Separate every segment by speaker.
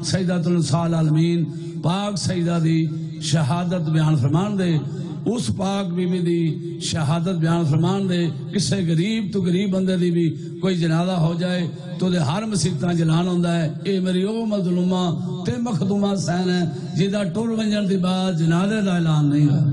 Speaker 1: سیدۃ النساء العالمین پاک سیدہ دی شہادت بیان فرمان دے، اس پاک بی بی دی شہادت بیان فرمان دے، کسے غریب تو غریب بندے دی بھی کوئی جنازہ ہو جائے تو دے ہر مسیطہ جلان ہوندہ ہے۔ اے میری او مظلومہ تے مخدومہ سین ہے جیدہ ٹور ونجن دی بعد جنازے دا اعلان نہیں رہا۔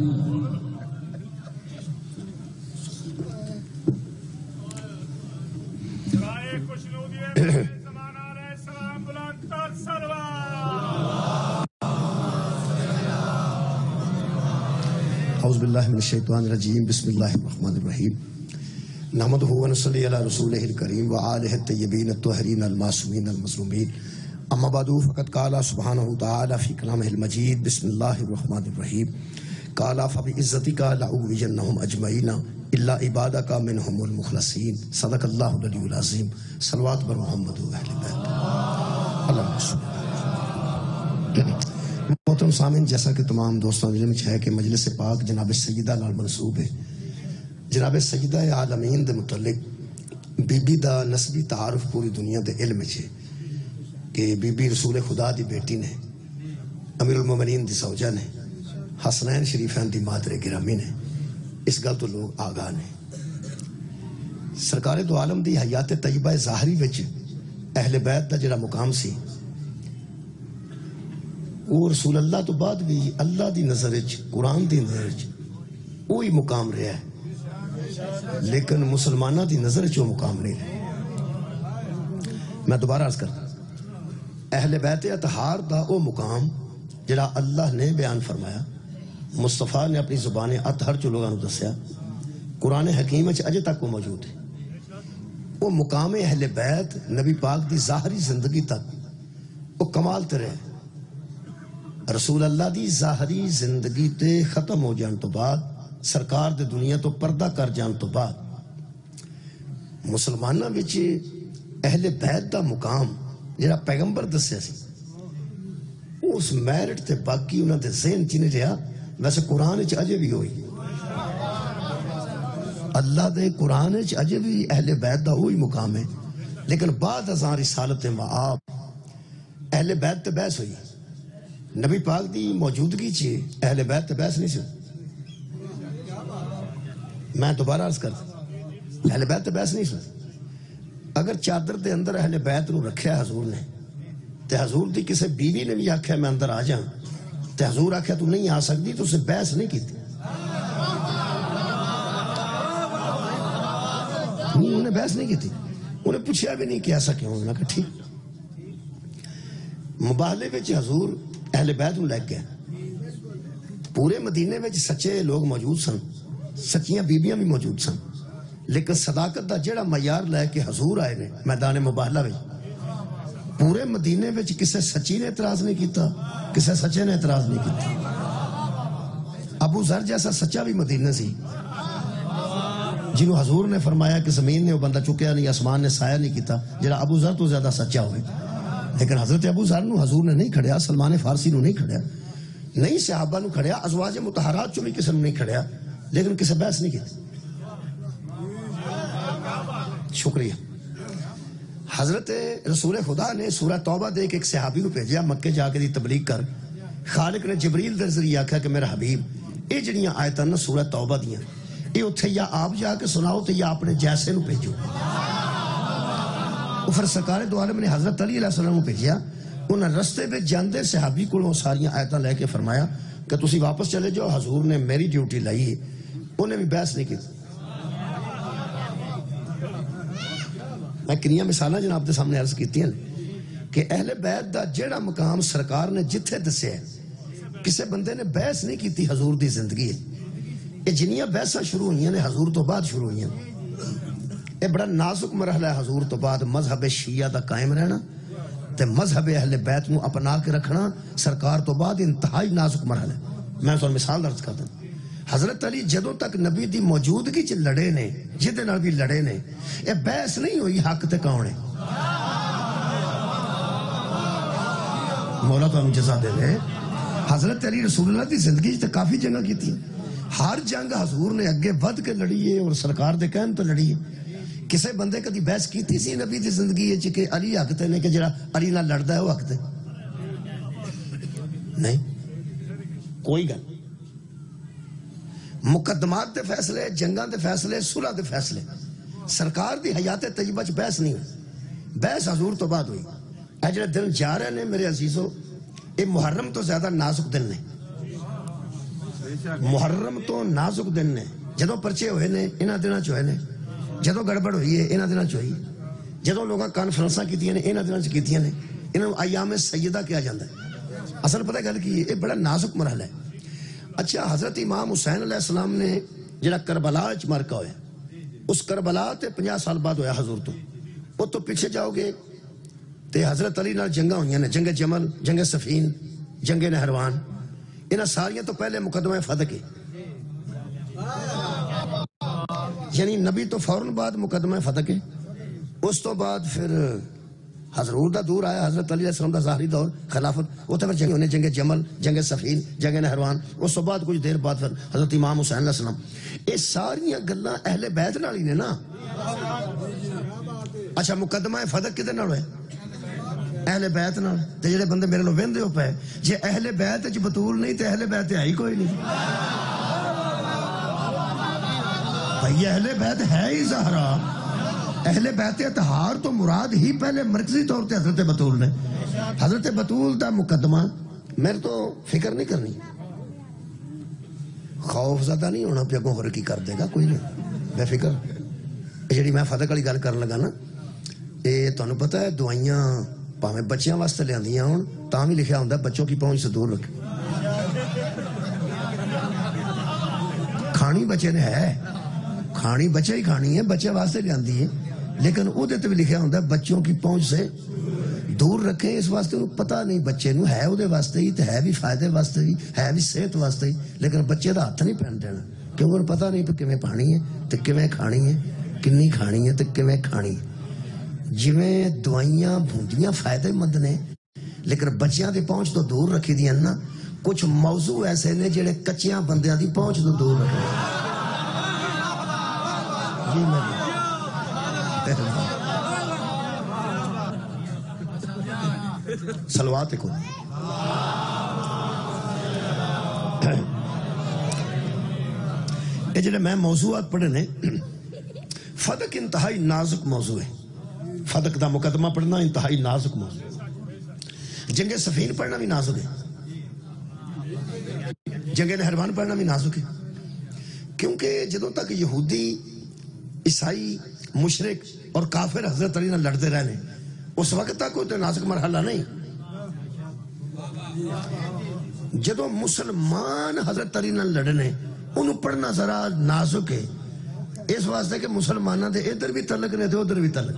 Speaker 2: اعوذ باللہ من الشیطان الرجیم، بسم اللہ الرحمن الرحیم، نحمدہ و نصلی علی رسولہ الکریم وآلہ الطیبین الطاہرین المعصومین المظلومین، اما بعد فقد قال سبحانہ وتعالی فی کلامہ المجید، بسم اللہ الرحمن الرحیم، قال فبعزتک لأغوینہم اجمعین الا عبادک منہم المخلصین، صدق اللہ العلی العظیم، صلوات بر محمد و اہل بیت۔ اللہم صلی محترم سامعین، جیسا کہ تمام دوستوں علم ہے کہ مجلس پاک جناب سیدہ نال منصوب ہے، جناب سیدہ عالمین دے متعلق بی بی دا نسبی تعارف پوری دنیا دے علم ہے کہ بی بی رسول خدا دی بیٹی نے، امیر المومنین دی زوجہ نے، حسنین شریفین دی مادر گرامی نے، اس گل تو لوگ آگاہ نے۔ سرکار دو عالم دی حیات طیبہ ظاہری وچ اہل بیت دا جڑا مقام سی، وہ رسول اللہ تو بعد بھی اللہ دی نظرچ، قرآن دی نظرچ وہی مقام رہا ہے، لیکن مسلمانہ دی نظرچ وہ مقام نہیں رہا۔ میں دوبارہ عرض کرتا اہل بیت اطہار دا وہ مقام جڑا اللہ نے بیان فرمایا، مصطفیٰ نے اپنی زبان اطہر جو لوگوں نے دسیا، قرآن حکیم اجے تک وہ موجود ہے۔ وہ مقام اہل بیت نبی پاک دی ظاہری زندگی تک وہ کمال تے رہے۔ رسول اللہ دی ظاہری زندگی تے ختم ہو جان تو بعد، سرکار دے دنیا تو پردہ کر جان تو بعد، مسلمانہ وچ اہل بیت دا مقام جڑا پیغمبر دسیا سی، اس میرٹ تے باقی انہاں دے ذہن چ نہیں رہا۔ ویسے قرآن وچ اجے بھی ہوئی، اللہ دے قرآن وچ اجے بھی اہل بیت دا وہی مقام ہے، لیکن بعد ازاں رسالت مآب اہل بیت تے بحث ہوئی۔ نبی پاک دی موجودگی چی اہل بیت تے بحث نہیں سی۔ میں دوبارہ عرض کرتا اہل بیت تے بحث نہیں سی۔ اگر چادر دے اندر اہل بیت نو رکھیا حضور نے تے حضور دی کسے بیوی نے بھی آکھیا میں اندر آ جاؤں تے حضور آکھیا تو نہیں آ سکتی، تو اسے بحث نہیں کیتی، انہیں بحث نہیں کیتی، انہیں پوچھیا بھی نہیں کہ ایسا کیوں، انہوں نے کہا ٹھیک۔ مباہلے وچ حضور اہل بیت نو لے گیا، پورے مدینے وچ سچے لوگ موجود سن، سچیاں بیبیاں بھی موجود سن، لیکن صداقت دا جڑا معیار لے کے حضور آئے نے میدان مباہلہ وچ، پورے مدینے وچ کسے سچی نے اعتراض نہیں کیتا، کسے سچے نے اعتراض نہیں کیتا۔ ابو ذر جیسا سچا بھی مدینے سی، جنہوں حضور نے فرمایا کہ زمین نے وہ بندہ چکیا نہیں، آسمان نے سایہ نہیں کیتا، جڑا ابو ذر تو زیادہ سچا ہوئے، لیکن حضرت ابو ذر نو حضور نے نہیں کھڑیا، سلمان فارسی نو نہیں کھڑیا، نہیں صحابہ نو کھڑیا، ازواج مطہرات چو بھی کسی نو نہیں کھڑیا، لیکن کسی بحث نہیں کی۔ شکریہ۔ حضرت رسول خدا نے سورہ توبہ دے کے ایک صحابی کو بھیجیا، مکے جا کے دی تبلیغ کر، خالق نے جبریل در ذریعہ آکھا کہ میرا حبیب اے جڑیاں آیتاں نا سورہ توبہ دیاں، اے اتھے یا آپ جا کے سناؤ تے یا اپنے جیسے نو بھیجو۔ پھر سرکار دو عالم نے حضرت علی علیہ السلام کو بھیجیا، انہاں رستے پہ جاندے صحابی کو ساریاں آیتاں لے کے فرمایا کہ تسی واپس چلے جاؤ، حضور نے میری ڈیوٹی لائی ہے، انہیں بھی بحث نہیں کی۔ میں کنیاں مثالہ جناب دے سامنے عرض کیتی ہیں کہ اہل بیت دا جیڑا مقام سرکار نے جتھے دسے ہے، کسے بندے نے بحث نہیں کیتی، حضور دی زندگی ہے۔ یہ جنیاں بحثاں شروع ہوئی ہیں حضور تو بعد شروع ہوئی ہیں۔ یہ بڑا نازک مرحلہ ہے حضور تو بعد مذہب شیعہ دا قائم رہنا تے مذہب اہل بیت نو اپنا کے رکھنا سرکار تو بعد انتہائی نازک مرحلہ ہے۔ میں تو مثال درج کرتا ہوں، حضرت علی جدوں تک نبی دی موجودگی چ لڑے نے، جدے نال بھی لڑے نے، یہ بحث نہیں ہوئی حق تے کون ہے۔ مولا تو ہم جزا دے لے۔ حضرت علی رسول اللہ دی زندگی تے کافی جنگاں کی تھی، ہر جنگ حضور نے اگے بڑھ کے لڑی ہے اور سرکار دے کہن تو لڑی ہے۔ کسے بندے کدی بحث کیتی سی نبی دی زندگی ہے کہ علی حق تے نے کہ جڑا علی نال لڑدا ہے وہ حق تے؟ نہیں کوئی گل مقدمات دے فیصلے جنگاں دے فیصلے صلح دے فیصلے سرکار دی حیات طیبہ چ بحث نہیں ہوئی بحث حضور تو بعد ہوئی اے جڑے دن جا رہے نے میرے عزیزو یہ محرم تو زیادہ نازک دن نے محرم تو نازک دن نے جدو پرچے ہوئے نے انہاں دناں چ ہوئے نے جدو گڑبڑ ہوئی ہے انہاں دناں چ ہوئی جدو لوگاں کانفرنساں کیتیاں نے انہاں دناں چ کیتیاں نے انہاں ایام سیدہ کیا جاندہ ہے اصل پتہ گل کی یہ بڑا نازک مرحلہ ہے اچھا حضرت امام حسین علیہ السلام نے جڑا کربلا وچ مرکا ہویا اس کربلا تے 50 سال بعد ہویا حضور تو وہ تو پیچھے جاؤ گے تے حضرت علی نال جنگاں ہوئیاں نے جنگ جمل جنگ صفین جنگ نہروان انہاں ساریاں تو پہلے مقدمہ فتح کے یعنی نبی تو فوراً بعد مقدمہ فتح کے اس تو بعد پھر حضور دا دور آیا حضرت علی علیہ السلام دا ظاہری دور خلافت وہ تو پھر جنگ ہونے جنگ جمل جنگ صفین جنگ نہروان اس تو بعد کچھ دیر بعد پھر حضرت امام حسین علیہ السلام یہ ساریاں گلاں اہل بیت نال ہی نے نا اچھا مقدمہ فتح کدے نال ہوئے اہل بیت نال تے جڑے بندے میرے نو ویندے ہو پے جے اہل بیت وچ بطول نہیں تے اہل بیت ہے ہی کوئی نہیں بھائی اہل بیت ہے ہی زہرا اہل بیت اطہار تو مراد ہی پہلے مرکزی طور تے حضرت بطول نے حضرت بطول دا مقدمہ میرے تو فکر نہیں کرنی خوف زدہ نہیں ہونا پہ اگوں کی کر دے گا کوئی نہیں بے فکر جڑی میں فتح والی گل کرن لگا نا یہ تانوں پتہ ہے دعائیاں پاویں بچیاں واسطے لیاندیاں ہون تاں بھی لکھیا ہوندا بچوں کی پہنچ سے دور رکھے کھانی بچے نے ہے کھانی بچے ہی کھانی ہے بچے واسطے لیاندی ہے لیکن او دے تے بھی لکھیا ہوندا بچوں کی پہنچ سے دور رکھیں اس واسطے انہوں پتہ نہیں بچے نو ہے او دے واسطے ہی تے ہے بھی فائدے واسطے بھی ہے بھی صحت واسطے ہی لیکن بچے دا ہاتھ نہیں پہن دینا کیونکہ انہوں پتہ نہیں پہ کیویں پانی ہے تے کیویں کھانی ہے کنی کھانی ہے تے کیویں کھانی ہے جویں دوائیاں بھونڈیاں فائدے مند نے لیکن بچیاں دی پہنچ تو دور رکھی دیاں نا کچھ موضوع ایسے نے جڑے کچیاں بندیاں دی پہنچ تو دور رکھے جی میں سلوات کو یہ جڑے میں موضوعات پڑھے نے فتح انتہائی نازک موضوع ہے فتح دا مقدمہ پڑھنا انتہائی نازک موضوع جنگ صفین پڑھنا بھی نازک ہے جنگ نہروان پڑھنا بھی نازک ہے کیونکہ جدوں تک یہودی عیسائی مشرک اور کافر حضرت علی نہ لڑتے رہنے اس وقت تک کوئی نازک مرحلہ نہیں جدو مسلمان حضرت علی نہ لڑنے انہوں پڑھنا ذرا نازک ہے اس واسطے کہ مسلمانہ دے ادھر بھی تعلق رہتے ادھر بھی تعلق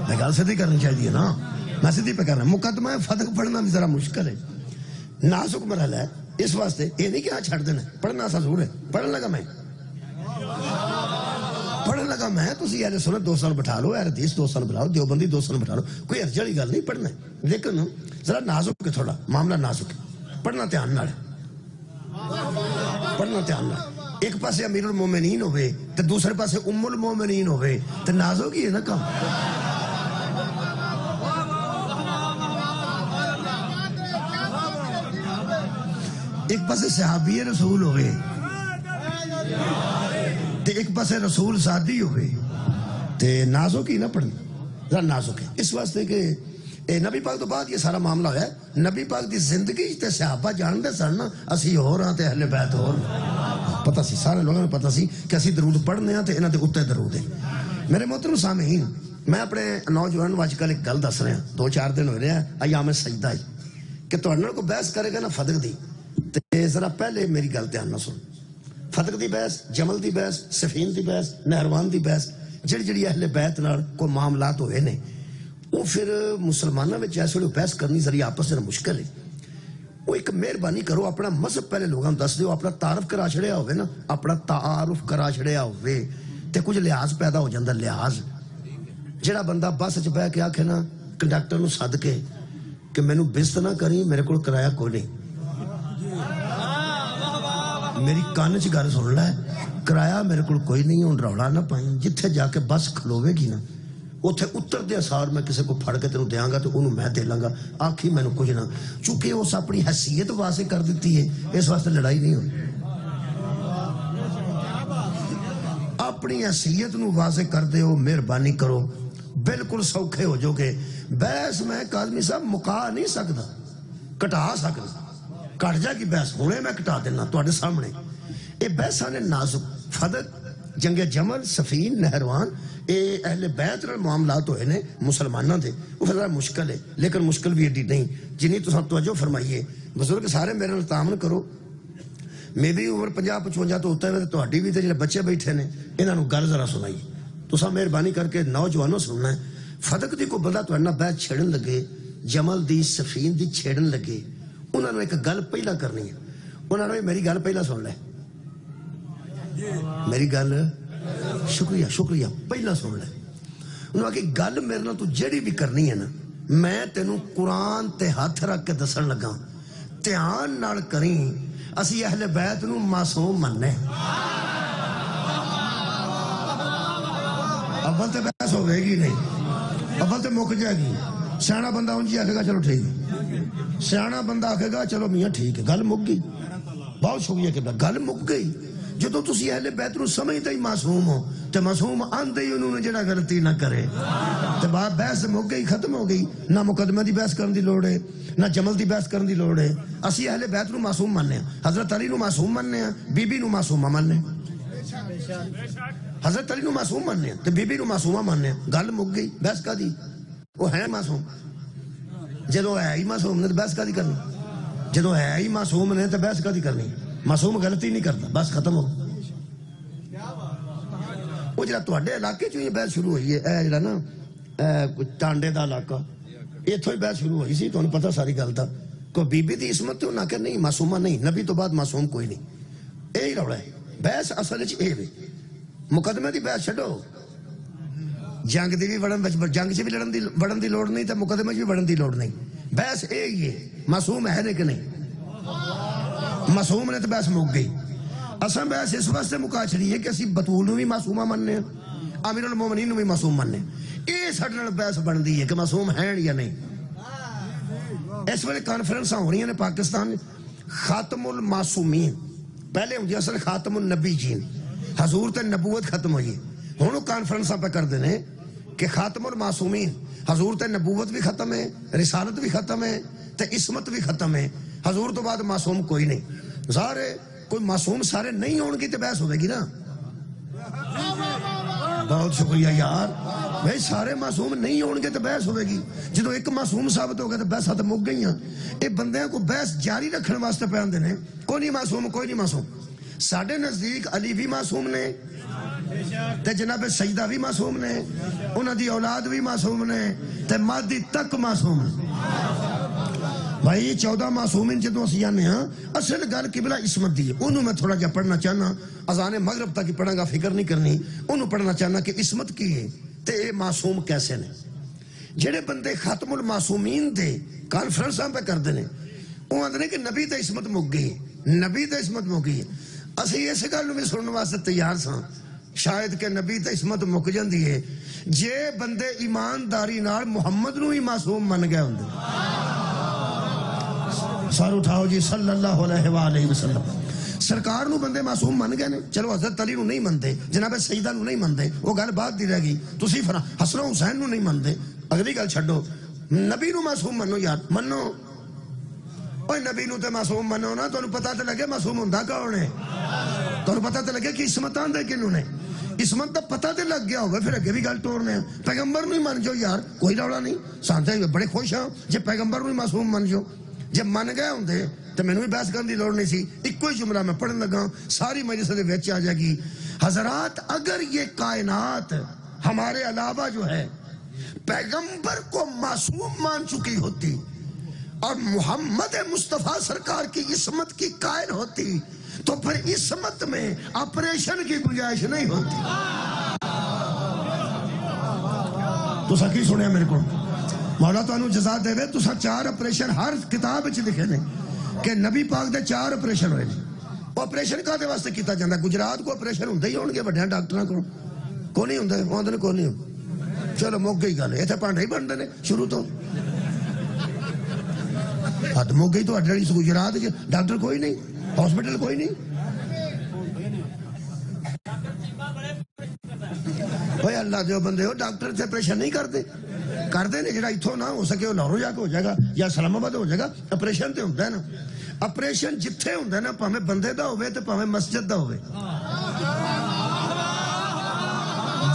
Speaker 2: میں گل سیدھی کرنی چاہیے نا میں سیدھی پہ کرنا مقدمہ فتح پڑھنا بھی ذرا مشکل ہے نازک مرحلہ ہے اس واسطے یہ نہیں کہ ہاں چھڑ دینا پڑھنا ضرور ہے پڑھنے لگا میں تسی اہل سنت دوستان بٹھا لو اہل حدیث دوستان بٹھا لو دیوبندی دوستان بٹھا لو کوئی ارجڑ کی گل نہیں پڑھنا ہے لیکن ذرا نازک ہے تھوڑا معاملہ نازک ہے پڑھنا دھیان نال پڑھنا دھیان نال ایک پاسے امیر المومنین ہوئے تو دوسرے پاسے ام المومنین ہوئے تو نازک ہی ہے نا کام ایک پاسے صحابی رسول ہوئے تے ایک پاسے رسول سادی ہوئے تے نازک ہی نہ پڑھنا ذرا نازک ہے اس واسطے کہ نبی پاک تو بعد یہ سارا معاملہ ہوا ہے نبی پاک دی زندگی تے صحابہ جان دے سن اسی ہو رہا تے اہل بیت ہو رہا پتہ سی سارے لوگوں نے پتہ سی کہ اسی درود پڑھنے ہیں تے انہاں دے اوتے درود ہے میرے محترم سامعین میں اپنے نوجوان واج کل ایک گل دس رہا 2-4 دن ہو رہے ہیں ایام سجدہ ہے کہ تہاڈے نال کو بحث کرے گا نا فتح دی تے ذرا پہلے میری گل دھیان نہ سن فتح دی بحث جمل دی بحث صفین دی بحث نہروان دی بحث جڑی اہل بیت نال کوئی معاملات ہوئے نے وہ پھر مسلمانوں میں ایسے بحث کرنی ذریعہ آپس سے مشکل ہے وہ ایک مہربانی کرو اپنا مذہب پہلے لوگوں دس دیو اپنا تعارف کرا چھڑیا ہوئے نا اپنا تعارف کرا چھڑیا ہوئے تے کچھ لحاظ پیدا ہو جاندہ لحاظ جڑا بندہ بس چ بہ کے آکھے نا کنڈکٹر نو سد کے کہ مینوں بست نہ کری میرے کو کرایہ کوئی نہیں میری کان چ گل سن لے کرایہ میرے کو کوئی نہیں ہوں رولا نہ پائیں جتھے جا کے بس کھلوے گی نا اتنے اتردے سار میں کسی کو پھڑ کے تینوں دیاں گا تو انہوں میں دے لوں گا، آکھی میں کچھ نہ، چونکہ اس اپنی حیثیت واضح کر دیتی ہے، اس واسطے لڑائی نہیں ہوتی۔ اپنی حیثیت نو واضح کر دے ہو، مہربانی کرو، بالکل سوکھے ہو جو کہ بحث میں کاظمی صاحب مکا نہیں سکتا، کٹا سکتا، کٹ جا کی بحث ہونے میں کٹا دینا تواڈے سامنے۔ یہ بحثاں نے نازک فدق، جنگ جمل، سفین، نہروان، اے اہل بیت نال معاملات ہوئے نے مسلمانوں دے، وہ ذرا مشکل ہے، لیکن مشکل بھی ایڈی نہیں جنہیں تساں توجہ فرمائیے۔ بزرگ سارے میرے نال تعامل کرو، میری عمر 50-55 تو ہوتا ہے، تہاڈی بھی تے جڑے بچے بیٹھے نے انہاں نوں گل ذرا سنائیے، تساں مہربانی کر کے نوجوانوں سننا ہے۔ فدق دی کوئی بندہ تہاڈے نال بیعت چھیڑن لگے، جمل دی سفین دی چھیڑن لگے، انہاں نوں ایک گل پہلا کرنی ہے، انہاں نوں میری گل پہلا سن لے، میری گل شکریہ شکریہ پہلا سن لے۔ انہوں نے کہا گل میرے نال تو جڑی بھی کرنی ہے نا، میں تینوں قرآن تے ہاتھ رکھ کے دسن لگا، دھیان نال کریں، اسی اہل بیت نوں معصوم مننے۔ اول تے بحث ہوئے گی نہیں، اول تے مک جائے گی، سیاںا بندہ ان جی آکھے گا چلو ٹھیک ہے، سیاںا بندہ آکھے گا چلو میاں ٹھیک ہے، گل مک گئی۔ بہت شکریہ کہ گل مک گئی۔ جدو تسی اہل بیت نوں سمجھتے ہی معصوم ہو تے معصوم آندے ہی انہوں نے جڑا غلطی نہ کرے تے بات بحث مک گئی، ختم ہو گئی، نہ مقدمہ دی بحث کرن دی لوڑ ہے، نہ جمل دی بحث کرن دی لوڑ ہے۔ اسی اہل بیت نوں معصوم مننے ہیں، حضرت علی نوں معصوم مننے ہیں، بی بی نوں معصومہ مننے ہیں، حضرت علی نوں معصوم مننے ہیں تے بی بی نوں معصومہ مننے ہیں، گل مک گئی، بحث کا دی وہ ہے معصوم، جدو ہے ہی معصوم نے تو بحث کا دی کرنی، جدو ہے ہی معصوم نے تو بحث کا دی کرنی، معصوم غلطی نہیں کرتا، بس ختم ہو۔ وہ جڑا تواڈے علاقے چوں یہ بحث شروع ہوئی ہے، اے جڑا نا ٹانڈے دا علاقہ، ایتھوں ہی بحث شروع ہوئی سی، تانوں پتہ ساری گل دا، کوئی بی بی دی عصمت تے انہاں کہ نہیں معصومہ نہیں، نبی تو بعد معصوم کوئی نہیں، اے ہی رولا ہے۔ بحث اصل وچ اے وے، مقدمے دی بحث چھڈو، جنگ دی بھی جنگ چ بھی بڑھن دی لوڑ نہیں تے مقدمے چ بھی بڑھن دی لوڑ نہیں، بحث اے ہی ہے، معصوم ہے نے کہ نہیں، معصوم نے تو بحث مک گئی۔ اصل بحث اس واسطے مکا چھڑی ہے کہ اسی بطول نوں بھی معصومہ مننے ہیں، امیر المومنین نوں بھی معصوم مننے ہیں، اے ساڈے نال بحث بندی ہے کہ معصوم ہیں یا نہیں۔ اس ویلے کانفرنساں ہو رہی ہیں پاکستان، خاتم المعصومین، پہلے ہوندی اصل خاتم النبیین، حضور تے نبوت ختم ہوئی، ہن کانفرنساں پہ کر دینے کہ خاتم المعصومین، حضور تے نبوت بھی ختم ہے، رسالت بھی ختم ہے تے عصمت بھی ختم ہے، حضور تو بعد معصوم کوئی نہیں۔ ظاہر ہے کوئی معصوم سارے نہیں ہون گی تو بحث ہوئے گی نا۔ بہت شکریہ یار، بھائی سارے معصوم نہیں ہون گے تو بحث ہوئے گی، جدو ایک معصوم ثابت ہو گیا تو بحث ختم مک گئی ہیں۔ یہ بندیاں کو بحث جاری رکھنے واسطے پہ آندے نے، کوئی نہیں معصوم، کوئی نہیں معصوم۔ ساڈے نزدیک علی بھی معصوم نے تے جناب سیدہ بھی معصوم نے، انہاں دی اولاد بھی معصوم نے تے مادی تک معصوم نے۔ بھائی 14 معصومین جدوں اسی آنے ہاں، اصل گل قبلہ عصمت دی ہے، انہوں میں تھوڑا جا پڑھنا چاہنا، اذان مغرب تک ہی پڑھا گا، فکر نہیں کرنی، انہوں پڑھنا چاہنا کہ عصمت کی ہے تے اے معصوم کیسے نے۔ جڑے بندے ختم المعصومین دے کانفرنساں پہ کر دینے، وہ آندے نے کہ نبی تے عصمت مک گئی ہے، نبی تے عصمت مک گئی ہے۔ اسی اس گل بھی سننے واسطے تیار ساں، شاید کہ نبی تے عصمت مک جاندی ہے جے بندے ایمانداری نال محمد نو ہی معصوم من گئے ہوندے۔ سار اٹھاؤ جی صلی اللہ علیہ وآلہ وسلم۔ سرکار نو بندے معصوم من گئے نے، چلو حضرت علی نو نہیں مندے، جناب سیدہ نو نہیں مندے، وہ گل بعد دی رہ گئی، تسی حسن و حسین نو نہیں مندے، اگلی گل چھڈو، نبی نو معصوم منو یار، منو، اوہ نبی نو تے معصوم منو نا، تو پتہ تے لگے معصوم ہوندا کون ہے، تو پتہ تے لگے کہ عصمت آندے کنوں نے، عصمت دا پتہ تے لگ گیا ہوگا، پھر اگے بھی گل ٹورنے ہیں، پیغمبر نو ہی من جو یار، کوئی رولا نہیں، سانتے بڑے خوش ہاں جے پیغمبر نو ہی معصوم من جو، جب من گئے ہوندے تو میں نے بھی بحث کرنے دی لوڑ نہیں سی، ایک کوئی جملہ میں پڑھن لگا، ساری مجلس دے وچ آ جائے گی۔ حضرات اگر یہ کائنات ہمارے علاوہ جو ہے پیغمبر کو معصوم مان چکی ہوتی اور محمد مصطفیٰ سرکار کی عصمت کی قائل ہوتی تو پھر عصمت میں آپریشن کی گنجائش نہیں ہوتی۔ تو سکی سنیا میرے کو، مولا تو انہوں جزا دے وے، تو سا 4 آپریشن ہر کتاب اچھ لکھے نے کہ نبی پاک دے 4 آپریشن ہوئے نے۔ آپریشن کا دے واسطے کیتا جاندہ، گجرات کو آپریشن ہوندے ہی ہونگے بڑھیاں ڈاکٹروں کو نہیں ہوندے، وہاں دے کو نہیں ہوندے۔ چلو مک گئی گل اتنے بھانڈے ہی بنتے ہیں شروع تو حد مک گئی. تو گجرات ڈاکٹر کوئی نہیں, ہاسپٹل کوئی نہیں. بھائی اللہ دے بندے ہو, ڈاکٹر سے آپریشن نہیں کرتے نے. جڑا اتوں نہ ہو سکے وہ لاہور جا کے ہو جائے گا یا اسلام آباد ہو جائے گا. آپریشن تو ہوتا ہے نا, آپریشن جتھے ہوتا ہے نا, پاویں بندے دا ہوئے تو پاویں مسجد دا ہوئے,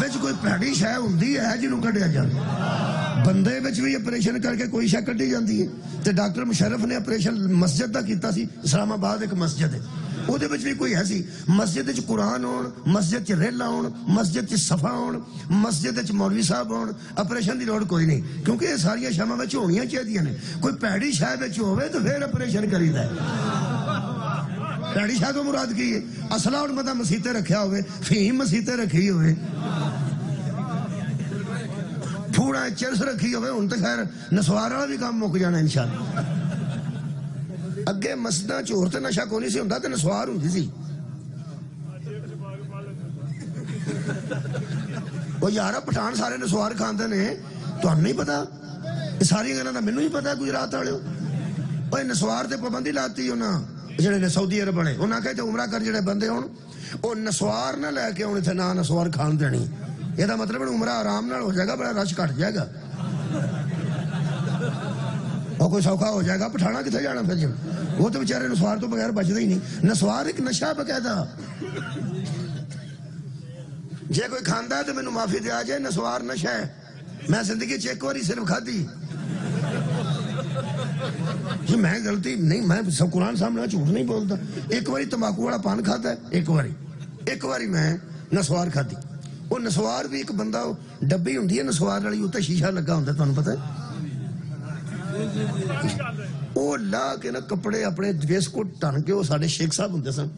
Speaker 2: وچ کوئی پیڑی شے ہوندی ہے جنوں کڈیا جاندا. بندے وچ بھی آپریشن کر کے کوئی شے کڈی جاندی ہے. تے ڈاکٹر مشرف نے آپریشن مسجد دا کیتا سی. اسلام آباد ایک مسجد ہے, وہ بھی کوئی ہے سی. مسجد چ قرآن ہون, مسجد چ ریلا ہون, مسجد چ صفا ہون, مسجد چ مولوی صاحب ہون, آپریشن دی لوڑ کوئی نہیں, کیونکہ یہ ساری شاماں وچ ہونیاں چاہیے نے. کوئی پیڑی شے وچ ہوے تو پھر آپریشن کریدا ہے. پیڑی شے تو مراد کی ہے؟ اصلہ ہن بندہ مسیتے رکھیا ہوئے, فہیم مسیتے رکھی ہوئے, پھوڑا چرس رکھی ہوئے, ہن تے خیر نسوار والا بھی کام مک جانا انشاءاللہ. اگے مسجداں چ ہور تے نشہ کوئی نہیں سی ہوندا, تے نسوار ہوندی سی. وہ یارا پٹھان سارے نسوار کھاندے نے, تہانوں نہیں پتا؟ یہ ساری گلاں دا مینوں ہی پتا ہے گجرات والےو. اوے نسوار تے پابندی لاتی انہاں جڑے نے سعودی عرب والے. انہاں کہے تے عمرہ کر جڑے بندے ہون او نسوار نہ لے کے آن اتنے, نہ نسوار کھان دینی. یہ مطلب عمرہ آرام نال ہو جائے گا, بڑا رش کٹ جائے گا, اور کوئی سوکھا ہو جائے گا. پٹھانا کتنے جانا پھر جی, وہ تو بیچارے نسوار تو بغیر بچتے ہی نہیں. نسوار ایک نشہ بقاعدہ. جے کوئی کھاندا ہے تو مینوں معافی دیا جائے, نسوار نشہ ہے. میں زندگی چ ایک باری صرف کھادی جی, میں غلطی نہیں, میں سب قرآن سامنے جھوٹ نہیں بولتا. ایک باری تمباکو والا پان کھاتا ہے, ایک باری میں نسوار کھادی. وہ نسوار بھی ایک بندہ ڈبی ہوندی ہے نسوار والی, اتنے شیشہ لگا ہوندا, تانوں پتہ ہے. وہ لا کے نا کپڑے اپنے ویس کو ٹن کے, وہ سارے شیخ صاحب ہوندے سن,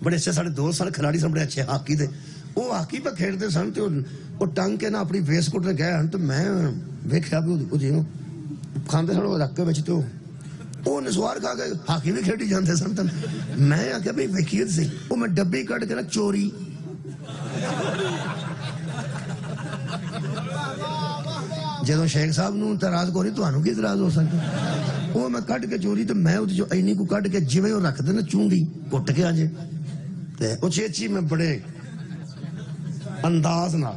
Speaker 2: بڑے اچھے سارے دوست سن, کھلاڑی سن بڑے اچھے ہاکی دے. وہ ہاکی پہ کھیڈتے سن, تے وہ ٹنگ کے نا اپنی ویس کوٹ گئے ہن. تو میں ویکھیا بھی وہ جی کھاندے سن وہ رکھ کے وچ, تو وہ نسوار کھا کے ہاکی بھی کھیڈی جاندے سن. تو میں آخیا بھائی ویکھیے سی, وہ میں ڈبی کٹ کے نا چوری جدو شیخ صاحب نو اعتراض کوئی تہانوں کی اعتراض ہو سکتا. وہ میں کٹ کے چوری, تو میں جو اینی کو کٹ کے جویں وہ رکھ دے نا چونڈی کٹ کے آجے, تے وہ چیچی میں بڑے انداز نال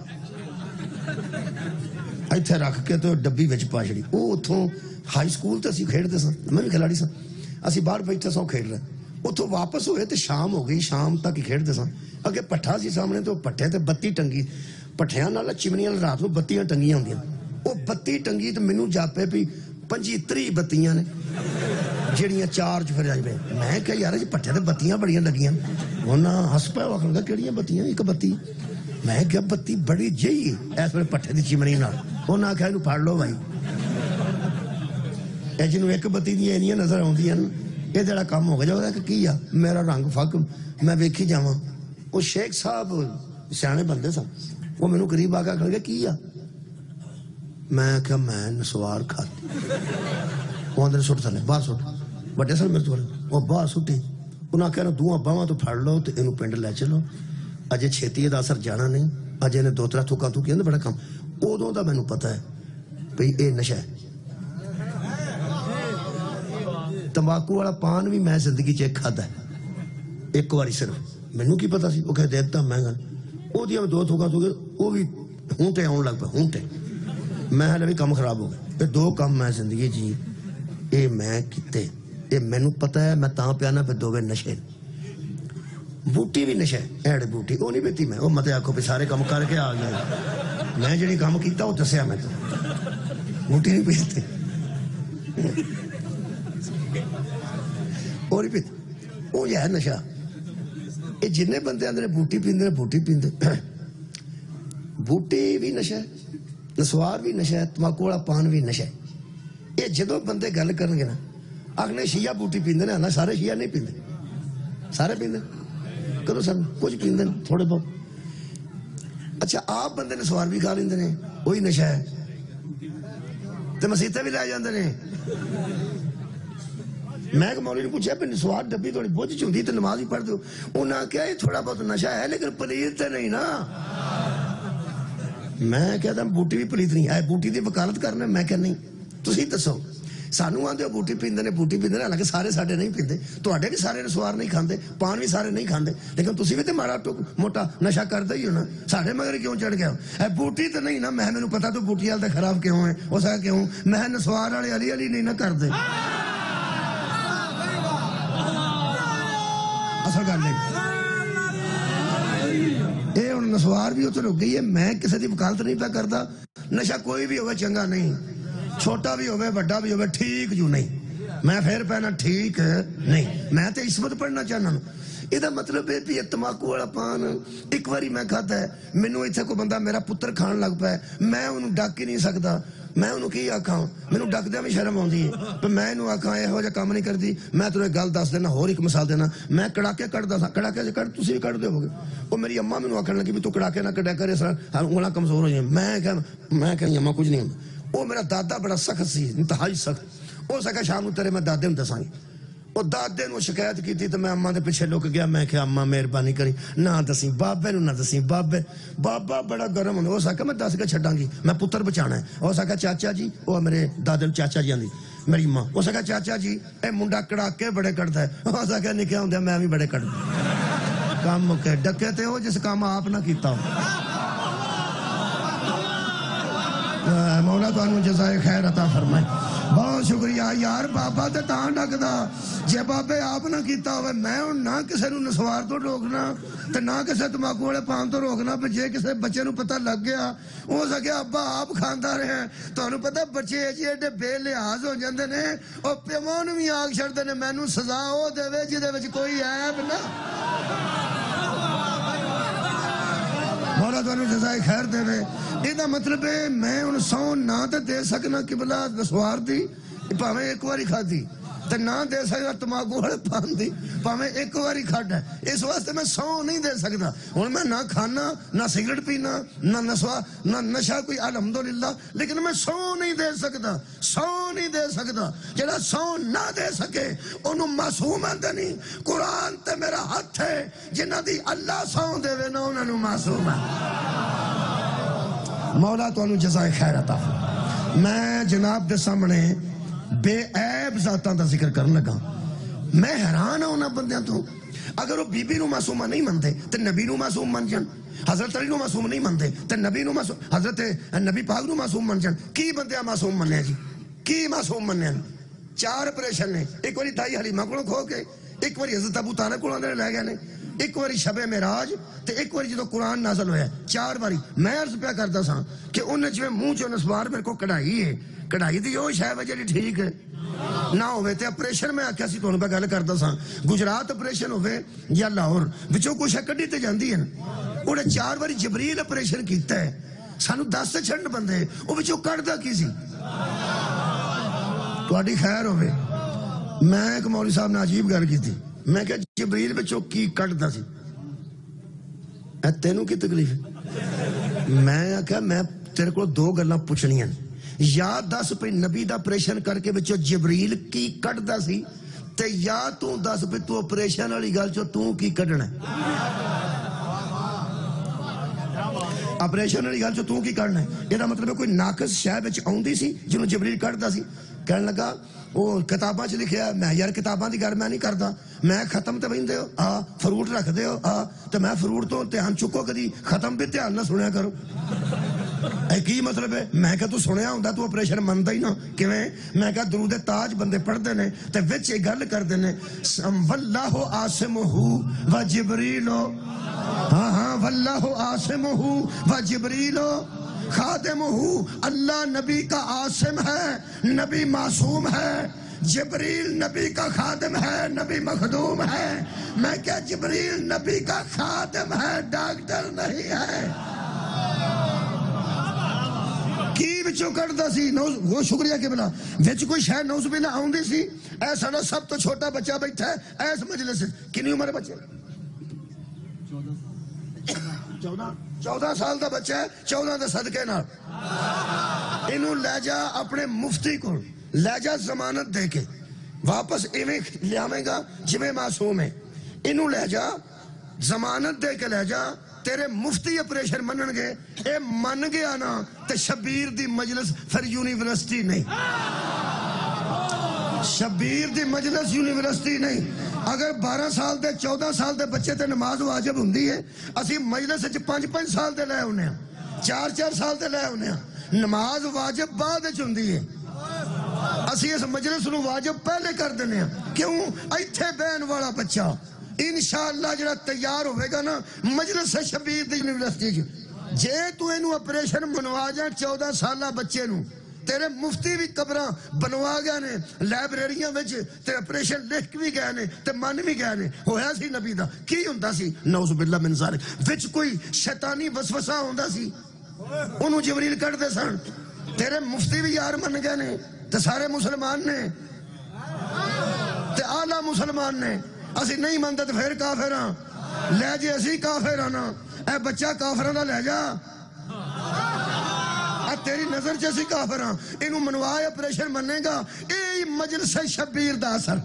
Speaker 2: ایتھے رکھ کے تو ڈبی وچ پا چھڑی. وہ اتھوں ہائی سکول تے اسی کھیڈتے سن, میں بھی کھلاڑی سن, اسی باہر بیٹھے سو کھیڈ رہے. اتھوں واپس ہوئے تے شام ہو گئی, شام تک ہی کھیڈتے سن. اگے پٹھا سی سامنے, تو پٹھے تے بتی ٹنگی, پٹھیاں نال چمنیاں رات نو بتیاں ٹنگیاں ہوندیاں. وہ بتی ٹنگی تو مینوں جاپے بھی 25-30 بتیاں نے جڑیاں چارج پھر آئی. میں کہا یار جی پٹھے تے بتیاں بڑیاں لگیاں. انہاں ہس پیا, آخر کہڑیاں بتیاں, ایک بتی. میں کہا بتی بڑی جئی اس ویلے پٹھے دی چمنی نال. انہاں آخیا اینوں پھڑ لو بھائی, اے جنوں ایک بتی دیاں اینیاں نظر آوندیاں, یہ جڑا کام ہو گیا کہ کی آ میرا رنگ فک میں ویکھی جاواں. وہ شیخ صاحب سیانے بندے سن, وہ مینوں قریب آ کے آخر گیا کی آ. میں کہا میں نسوار کھاتی. وہ اندر سٹ تھلے باہر سٹ, بڑے سن میرے تو وہ باہر سٹی. انہاں کہنا دوواں باواں تو پھڑ لو تے اینوں پنڈ لے چلو, اجے چھیتی دا اثر جانا نہیں, اجے نے 2-3 تھوکاں تو کہندے بڑا کم. ادوں دا مینوں پتہ ہے بھئی اے نشہ ہے. تمباکو والا پان بھی میں زندگی چ کھادا ہے ایک باری صرف. مینوں کی پتا سی, وہ کہ دیتا مہنگا. وہ دیاں 2 تھوکاں تو وہ بھی ہونٹے آن لگ پے, ہونٹے. میں ہلے بھی کم خراب ہو گیا. یہ 2 کام میں زندگی جی اے میں کیتے, اے مینوں پتا ہے. میں تاں پیانا پھر 2 نشے. بوٹی بھی نشہ ہے, ایڑ بوٹی وہ نہیں پیتی میں, وہ مت آکھو بھی سارے کام کر کے آ گیا. میں جڑی کام کیتا وہ دسیا میں, تو بوٹی نہیں پیتی, وہ نہیں پیتی. وہ ہے نشہ. یہ جن بندے آدھے بوٹی پیندے نے بوٹی پیندے. بوٹی بھی نشہ ہے, نسوار بھی نشہ ہے, تمباکو والا پان بھی نشہ ہے. یہ جدو بندے گل کرن گے نا, آخنے شیعہ بوٹی پیندے نے, آنا سارے شیعہ نہیں پیندے, سارے پیندے کرو سر کچھ پیندے تھوڑے بہت. اچھا آپ بندے نسوار بھی کھا لیندے نے, وہی نشہ ہے, تے مسیتے بھی لے جاندے نے. میں ایک مولوی نے پوچھا پہ نسوار ڈبی تھوڑی بوجھ چوندی تے نماز ہی پڑھ دو. انہاں کہا یہ تھوڑا بہت نشہ ہے لیکن پلیت تے نہیں نا. میں کہتا بوٹی بھی پلیت نہیں ہے, بوٹی دی وکالت کرنا. میں کہ نہیں, تسی دسو. سانو آدھے بوٹی پیندے نے, بوٹی پیندے نے, حالانکہ سارے ساڈے نہیں پیندے, تواڈے بھی سارے نسوار نہیں کھاندے, پان بھی سارے نہیں کھاندے, لیکن تسی بھی تے ماڑا موٹا نشہ کردے ہی ہو نا. ساڈے مگر کیوں چڑھ گیا اے بوٹی تے نہیں نا. میں مینوں پتا تو بوٹی والے خراب کیوں ہے, اس کا کیوں میں نسوار والے علی علی نہیں نہ کردے. اصل گل نہیں اے ہن نسوار بھی اتنے رک گئی ہے. میں کسی دی وکالت نہیں پہ کردا. نشہ کوئی بھی ہوگا چنگا نہیں, چھوٹا بھی ہوئے بڑا بھی ہوئے, ٹھیک جو نہیں. میں پھر پہنا ٹھیک نہیں, میں تے عصمت پڑھنا چاہنا. یہ مطلب ہے بھی یہ تماکو والا پان ایک باری میں کھاتا ہے, مینوں اتنے کوئی بندہ میرا پتر کھان لگ پا ہے, میں انہوں ڈک ہی نہیں سکتا. میں انہوں کی آکھاں, مینوں ڈکدیاں بھی شرم آتی ہے. میں انہوں آکھاں یہو جہا کام نہیں کرتی. میں تمہیں گل دس دینا, ہور ایک مثال دینا. میں کڑاکے کٹدا سا, کڑاکے سے کٹ تسی بھی کٹ دو گے. وہ میری اماں مینوں آکھن لگی بھی تو کڑاکے نہ کٹیا کر, اس طرح انگلاں کمزور ہو جائیں. میں کہ اماں کچھ نہیں ہوندا. وہ میرا دادا بڑا سخت سی, انتہائی سخت. وہ سکا شام کو تیرے میں دادے نوں دساں گی. وہ دادے نوں شکایت کی تو میں اماں دے پیچھے لک گیا. میں کہ اماں مہربانی کری نہ دسی, بابے نوں نہ دسی. بابا بڑا گرم ہوندا. وہ سکا میں دس کے چھڈاں گی, میں پتر بچانا ہے. وہ سکا چاچا جی, وہ میرے دادے نوں چاچا جی آندی میری ماں. وہ سکا چاچا جی اے منڈا کڑاکے بڑے کٹدا ہے. وہ سکا نکیا ہوندیا میں بھی بڑے کٹدا. کام مکے ڈکے تے ہو جس کام آپ نہ کیتا ہو. مولا تانوں جزائے خیر عطا فرمائے. بہت شکریہ یار. بابا تے تاں ڈکدا جے بابے آپ نہ کیتا ہوئے. میں ہن نہ کسے نوں نسوار تو روکنا تے نہ کسے تماکو والے پان تو روکنا. پہ جے کسے بچے نوں پتہ لگ گیا ہو سکیا ابا آپ کھاندا رہے. تانوں پتہ بچے جی ایڈے بے لحاظ ہو جاندے نے, او پیو نوں وی آکھ چھڑدے نے مینوں سزا او دے جدے وچ کوئی عیب نہ. مولا تانوں جزائے خیر دے. یہ مطلب ہے میں ہن سو نہ تے دے سکنا قبلہ نسوار دی, پاویں ایک واری کھادی تے نہ دے سکتا تماکو والے پان دی, پاویں ایک واری کھاڈا. اس واسطے میں سو نہیں دے سکتا. ہن میں نہ کھانا, نہ سگریٹ پینا, نہ نسوار, نہ نشہ کوئی, الحمدللہ. لیکن میں سو نہیں دے سکتا, سو نہیں دے سکتا. جڑا سو نہ دے سکے انہوں معصوم آندے نہیں. قرآن تے میرا ہاتھ ہے, جنہ دی اللہ سو دے وے نہ انہوں معصوم ہے. مولا تانوں جزائے خیر عطا فرمائے. میں جناب دے سامنے بے عیب ذاتاں دا ذکر کرن لگا. میں حیران ہوں انہاں بندیاں تو. اگر وہ بی بی نو معصومہ نہیں منتے تے نبی نو معصوم من جان. حضرت علی نو معصوم نہیں منتے تے نبی نو معصوم, حضرت نبی پاک نو معصوم من جان. کی بندیاں معصوم منیا جی, کی معصوم منیا؟ 4 آپریشن نے. ایک واری دائی حلیمہ کولوں کھو کے, ایک واری حضرت ابو طالب کولوں اندر لے گئے نے, ایک واری شب معراج تے ایک واری جدو قرآن نازل ہویا. 4 باری. میں عرض پیا کرتا سا کہ انہیں جو منہ چو نسوار میرے کو کڑھائی ہے, کڑھائی دی وہ شاید وجہ ٹھیک ہے نہ ہوئے تے آپریشن. میں آکھیا سی تانوں پہ گل کرتا سا, گجرات آپریشن ہوئے یا لاہور, وچوں کچھ کڈی تے جاندی ہے. انہیں 4 باری جبریل آپریشن کیتا ہے. سانو 10 تے چھڑن بندے, وہ وچوں کڈدا کی سی. تہاڈی خیر ہوئے. میں ایک مولوی صاحب نے عجیب گل کیتی. میں کہ جبریل وچوں کی کڈدا سی, اے تینوں کی تکلیف ہے؟ میں آکھیا میں تیرے کو 2 گلاں پوچھنیاں, یا دس پہ نبی دا آپریشن کر کے وچوں جبریل کی کڈدا سی, تے یا تو دس پہ تو آپریشن والی گل چوں تو کی کڈنا ہے. آپریشن والی گل چوں تو کی کڈنا ہے. یہ مطلب کوئی ناقص شے وچ آوندی سی جنوں جبریل کڈدا سی. کہنے لگا وہ کتاباں چ لکھیا. میں یار کتاباں دی گل میں نہیں کردا. میں ختم تے ویندے ہو ہاں, فروٹ رکھ دے ہو ہاں, تے میں فروٹ تو دھیان چکو, کدی ختم بھی دھیان نہ سنیا کرو. اے کی مطلب ہے؟ میں کہ تو سنیا ہوندا تو آپریشن مندا ہی نہ کیویں. میں کہ درود تاج بندے پڑھدے نے تے وچ یہ گل کردے نے واللہ عاصمہ و جبریل, ہاں واللہ عاصمہ و جبریل خادمہ. اللہ نبی کا عاصم ہے, نبی معصوم ہے. جبریل نبی کا خادم ہے, نبی مخدوم ہے. میں کیا جبریل نبی کا خادم ہے, ڈاکٹر نہیں ہے. کی بچوں کردہ سی وہ شکریہ کے بلا وچ کوئی شاید نوز بھی نہ آؤندی سی. اے ساڑا سب تو چھوٹا بچہ بیٹھا ہے ایس مجلس سے. کنی عمر بچے؟ 14 سال دا بچہ ہے. 14 دے صدقے نال انہوں لے جا اپنے مفتی کو, لے جا ضمانت دے کے واپس ایویں لے آویں گا جویں معصوم ہے. انہوں لے جا ضمانت دے کے لے جا, تیرے مفتی اپریشن منن گے اے من گیا نا تے شبیر دی مجلس پھر یونیورسٹی نہیں شبیر دی مجلس یونیورسٹی نہیں اگر 12 سال دے 14 سال دے بچے تے نماز واجب ہوندی ہے اسی مجلس 5 سال دے لے ہونے 4 سال دے لے ہونے نماز واجب بعد وچ ہوندی ہے اسی اس مجلس نو واجب پہلے کر دینے کیوں ایتھے بہن والا بچہ انشاءاللہ جڑا تیار ہوئے گا نا مجلس شبیر دی یونیورسٹی جے تو اینو اپریشن بنوا جائیں 14 سالہ بچے نو تیرے مفتی بھی قبراں بنوا گئے نے لائبریریاں وچ تے اپریشن لکھ بھی گئے نے تے من بھی گئے نے ہویا سی نبی دا کی ہوندا سی نعوذ باللہ من ذالک وچ کوئی شیطانی وسوسہ ہوندا سی انہوں جبریل کٹ دے سن تیرے مفتی بھی یار من گئے نے تے سارے مسلمان نے تے اعلیٰ مسلمان نے اسی نہیں مانتے تو پھر کافر ہاں لے جے اسی کافر آنا اے بچہ کافران دا لے جا تیری نظر جیسی کافر ہاں انہوں منوائے اپریشن مننے گا اے مجلس شبیر دا اثر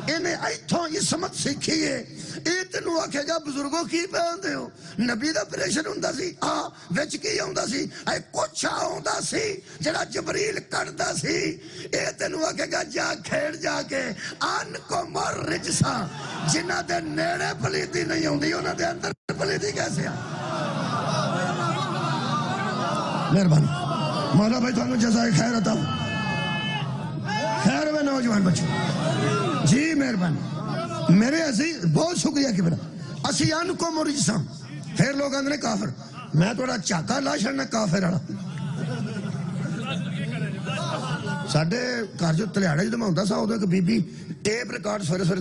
Speaker 2: انہیں ایتھوں عصمت سیکھی ہے اے تینوں آکھے گا بزرگوں کی پہن دے ہو نبی دا اپریشن ہوندہ سی وچ کی ہوندہ سی اے کچھ ہوندہ سی جڑا جبریل کردہ سی اے تینوں آکھے گا جا کھیڑ جا کے آن کو مر رجسا جنہ دے نیڑے پلیتی نہیں ہوندی انہ دے اندر پلیتی کیسے مہربانی مولا بھائی تو انہوں جزائے خیر عطا خیر میں نوجوان بچوں جی مہربانی میرے عزیز بہت شکریہ کہ میرا اسی ان کو مرجساں پھر لوگ اندرے کافر میں توڑا چاکا لا چھڑنا کافر آڑا ساڑھے کار جو تلیاڑا جو دماؤں دا سا ہوتا ہے کہ بی بی ٹیپ ریکارڈ سوئرے سوئرے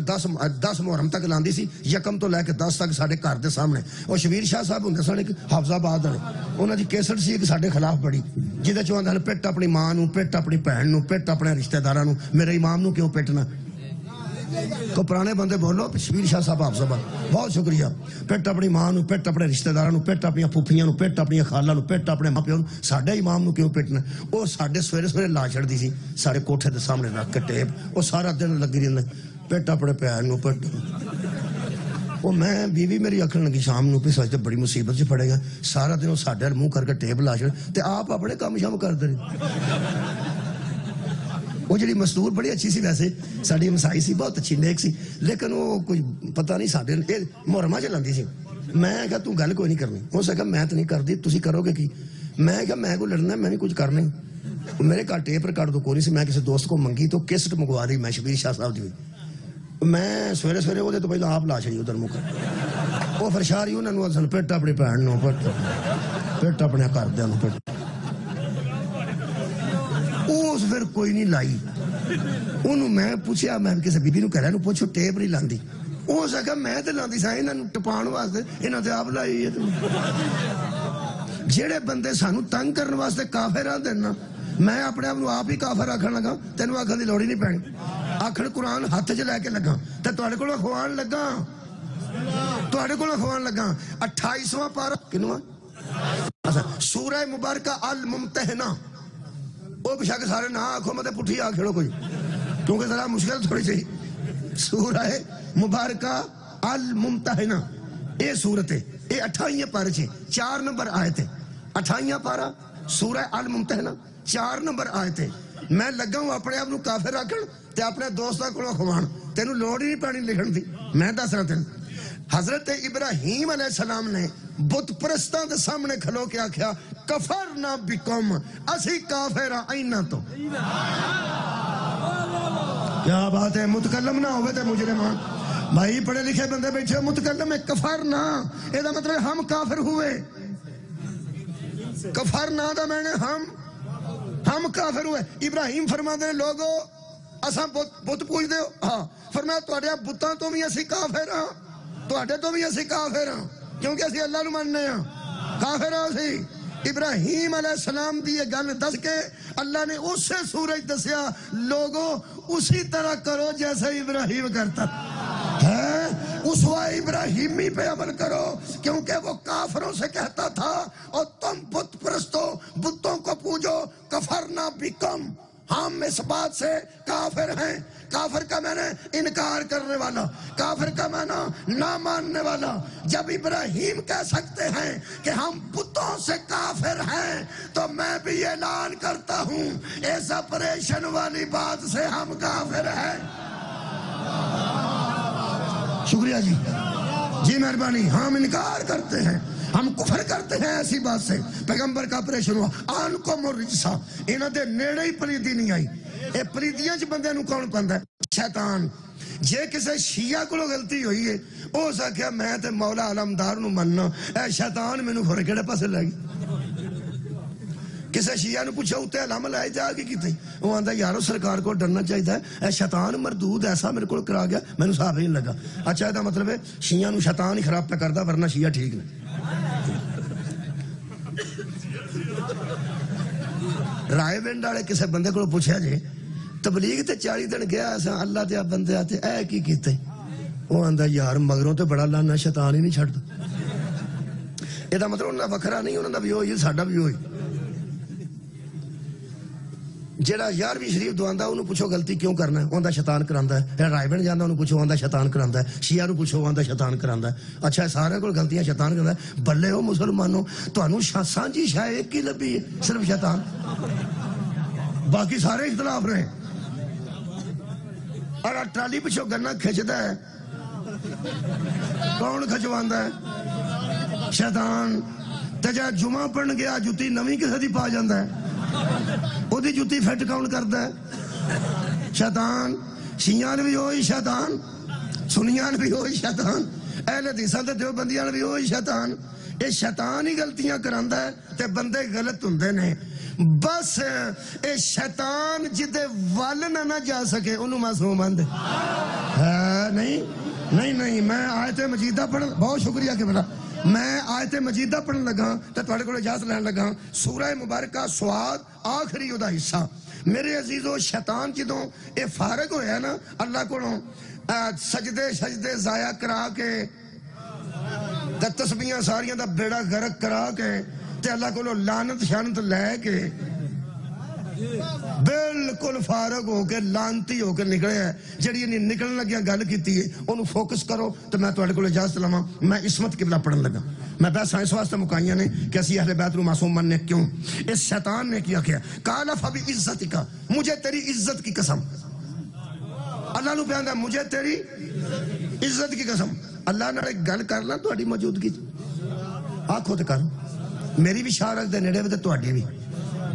Speaker 2: 10 محرم تک لاندی سی یکم تو لے کے 10 تک ساڑھے کار دے سامنے اور شبیر شاہ صاحب ہوندے ساڑھے حافظ آباد دے انہاں دی کیسٹ سی ایک ساڑھے خلاف بڑی جیدے چوہاں دے پیٹ اپنی ماں نو پیٹ اپنی پہن نو پیٹ اپنے رشتہ داراں نو میرے امام نو کیوں پیٹنا کو پرانے بندے بولو شبیر شاہ صاحب حافظ آباد بہت شکریہ پیٹ اپنی ماں نو پیٹ اپنے رشتہ داراں نو پیٹ اپنی پھوپھیاں نو پیٹ اپنی خالہ نو پیٹ اپنے ماں پیو نو ساڑھے امام نو کیوں پیٹنا وہ ساڑھے سویرے سویرے لا چھڑ دی سی ساڑھے کوٹھے دے سامنے رکھ کے ٹیپ وہ سارا دن لگی رہنے پیٹ اپنے پہن نو پیٹ وہ میں بیوی میری اکھن لگی شام نو پہ سوچتے بڑی مصیبت سے پڑے گا سارا دن وہ ساڑھے منہ کر کے ٹیپ لا چھڑ تے آپ اپنے کام شام کر دے وہ جڑی مستور بڑی اچھی سی ویسے ساڑھی مسائی سی بہت اچھی نیک سی لیکن وہ کوئی پتہ نہیں ساڑھے محرمہ چلاندی سی میں کہا تو گل کوئی نہیں کرنی وہ سے کہا میں تو نہیں کر دی تسی کرو گے کی میں کہا میں کو لڑنا ہے میں نہیں کچھ کرنے میرے کہا ٹیپ ریکارڈ تو کوئی نہیں سی میں کسی دوست کو منگی تو کیسٹ منگوا دی میں شبیر شاہ صاحب دی میں سویرے سویرے وہ دے تو پہلے آپ لا چھڑی ادھر مکر وہ فرشاری انہوں نے اصل پیٹ اپنی پہن نو پیٹ اپنے کر دیا نو پیٹ اس پھر کوئی نہیں لائی انہوں میں پوچھیا میں کسی بی بی نو کہہ رہا نو پوچھو ٹیپ نہیں لاندی وہ سکا میں تے لاندی سا انہوں ٹپان واسطے انہوں تے آپ لائی ہے جیڑے بندے سانو تنگ کرنے واسطے کافر آن دینا میں اپنے آپ ہی کافر آکھن لگا تینوں آکھن دی لوڑی نہیں پینی آکھن قرآن ہاتھ چ لے کے لگا تے تواڈے کول خوان لگا تواڈے کول خوان لگا 28واں پارہ کنواں سورہ مبارکہ الممتحنہ وہ بشاک سارے نہ آنکھوں میں پٹھی آ کھڑو کوئی کیونکہ ذرا مشکل تھوڑی چاہیے سورہ مبارکہ الممتحنہ اے سورت ہے اے 28 پارے چھے 4 نمبر آیت ہے 28 پارہ سورہ الممتحنہ 4 نمبر آیت ہے میں لگا ہوں اپنے آپ نو کافر رکھن تے اپنے دوستاں کو خوان تینوں لوڑ ہی نہیں پانی لکھن دی میں دس رہا تین حضرت ابراہیم علیہ السلام نے بت پرستاں دے سامنے کھلو کے آکھیا کفرنا بکم اسی کافرہ اینا تو کیا بات ہے متکلم نہ ہوئے تھے مجرمان بھائی پڑھے لکھے بندے بیٹھے متکلم ہے کفرنا اے دا مطلب ہم کافر ہوئے کفرنا دا میں نے ہم کافر ہوئے ابراہیم فرما دے لوگو اساں بت پوچھ دے ہاں فرمایا تو اڈیا بتاں تو بھی اسی کافر ہاں تو اڈے تو بھی اسی کافر ہاں کیونکہ اسی اللہ نو ماننے ہاں کافر ہاں اسی ابراہیم علیہ السلام دی یہ گل دس کے اللہ نے اس سے سورج دسیا لوگو اسی طرح کرو جیسے ابراہیم کرتا ہے اسوہ ابراہیمی پہ عمل کرو کیونکہ وہ کافروں سے کہتا تھا اور تم بت پرستو بتوں کو پوجو کفرنا بکم ہم اس بات سے کافر ہیں. کافر کا میں نے انکار کرنے والا، کافر کا میں نہ ماننے والا. جب ابراہیم کہہ سکتے ہیں کہ ہم بتوں سے کافر ہیں، تو میں بھی اعلان کرتا ہوں اس آپریشن والی بات سے ہم کافر ہیں. شکریہ جی مہربانی. ہم انکار کرتے ہیں، ہم کفر کرتے ہیں ایسی بات سے. پیغمبر کا آپریشن ہوا آن کو مرجسا، انہوں دے نیڑے ہی پلیدی نہیں آئی. اے پلیدیاں چ بندے نو کون پاندا ہے؟ شیطان. جے کسے شیعہ کو غلطی ہوئی ہے او سکھیا میں تے مولا علمدار نو مننا، اے شیطان مینوں پھر کیڑے پاسے لے گئی. کسے شیعہ نے پوچھا اتنے علم لائے جا کے کیتے، وہ آندا یارو سرکار کو ڈرنا چاہیے، اے شیطان مردود ایسا میرے کو کرا گیا مینوں صاحب ہی نہیں لگا. اچھا یہ مطلب ہے شیعہ نو شیطان ہی خراب پہ کردا، ورنہ شیعہ ٹھیک نے. رائے ونڈ والے کسے بندے کو پوچھا جی تبلیغ تے 40 دن گیا اساں اللہ دے بندے آتے اے کی کیتے، وہ آندا یار مگروں تے بڑا لانا شیطان ہی نہیں چھڑدا. یہ مطلب انہاں دا وکھرا نہیں، انہاں دا بھی ہوئی ساڈا بھی ہوئی. جیڑا 11ویں شریف دعاندا انہوں پوچھو غلطی کیوں کرنا ہے، اوندا شیطان کراندا ہے. جیڑا رائے بن جاندا انہوں پوچھو اوندا شیطان کراندا ہے. شیعہ نو پوچھو اوندا شیطان کراندا ہے. اچھا سارے کول غلطیاں شیطان کراندا ہے. بلے ہو مسلمانوں، تانوں سانجھی شے ایک ہی لبھی ہے، صرف شیطان، باقی سارے اختلاف رہے. اور ٹرالی پچھو گنا کھچدا ہے، کون کھچواندا ہے؟ شیطان. تے جا جمعہ پڑھن گیا جُتی نویں کسے دی پا جاندا ہے، او دی جُتی فٹ کون کردا ہے؟ شیطان. شیعہ بھی ہوئی شیطان، سنیاں بھی ہوئی شیطان، اہل حدیثاں تے دیوبندیاں بھی ہوئی شیطان. اے شیطان ہی غلطیاں کراندا ہے تے بندے غلط ہوندے نے. بس اے شیطان جدے ول نہ جا سکے انہوں معصوم آندے. نہیں میں آیت مجیدہ پڑھن، بہت شکریہ کہ بلا میں آیت مجیدہ پڑھن لگا تو تھوڑے کو اجازت لین لگا. سورہ مبارکہ سواد آخری دا حصہ. میرے عزیزو شیطان جدوں اے فارغ ہویا نا اللہ کو سجدے ضائع کرا کے تسبیحاں ساریاں دا بیڑا غرق کرا کے تے اللہ کو لعنت شانت لے کے بالکل فارغ ہو کے لانتی ہو کے نکلے ہے. جڑی انہیں نکلنے لگیا گل کیتی ہے انہوں فوکس کرو. تو میں تھوڑے کو اجازت لواں، میں عصمت قبلہ پڑھن لگا. میں بحثاں اس واسطے مکائیاں نے کہ اسی اہل بیت نو معصوم مننے کیوں. اس شیطان نے کیا قال فبعزتک، مجھے تیری عزت کی قسم. اللہ نو پیاندا مجھے تیری عزت کی قسم. اللہ نے گل کر لا تہاڈی موجودگی آکھو تے کر، میری بھی شاہ رکھ دے نیڑے تے تہاڈی بھی.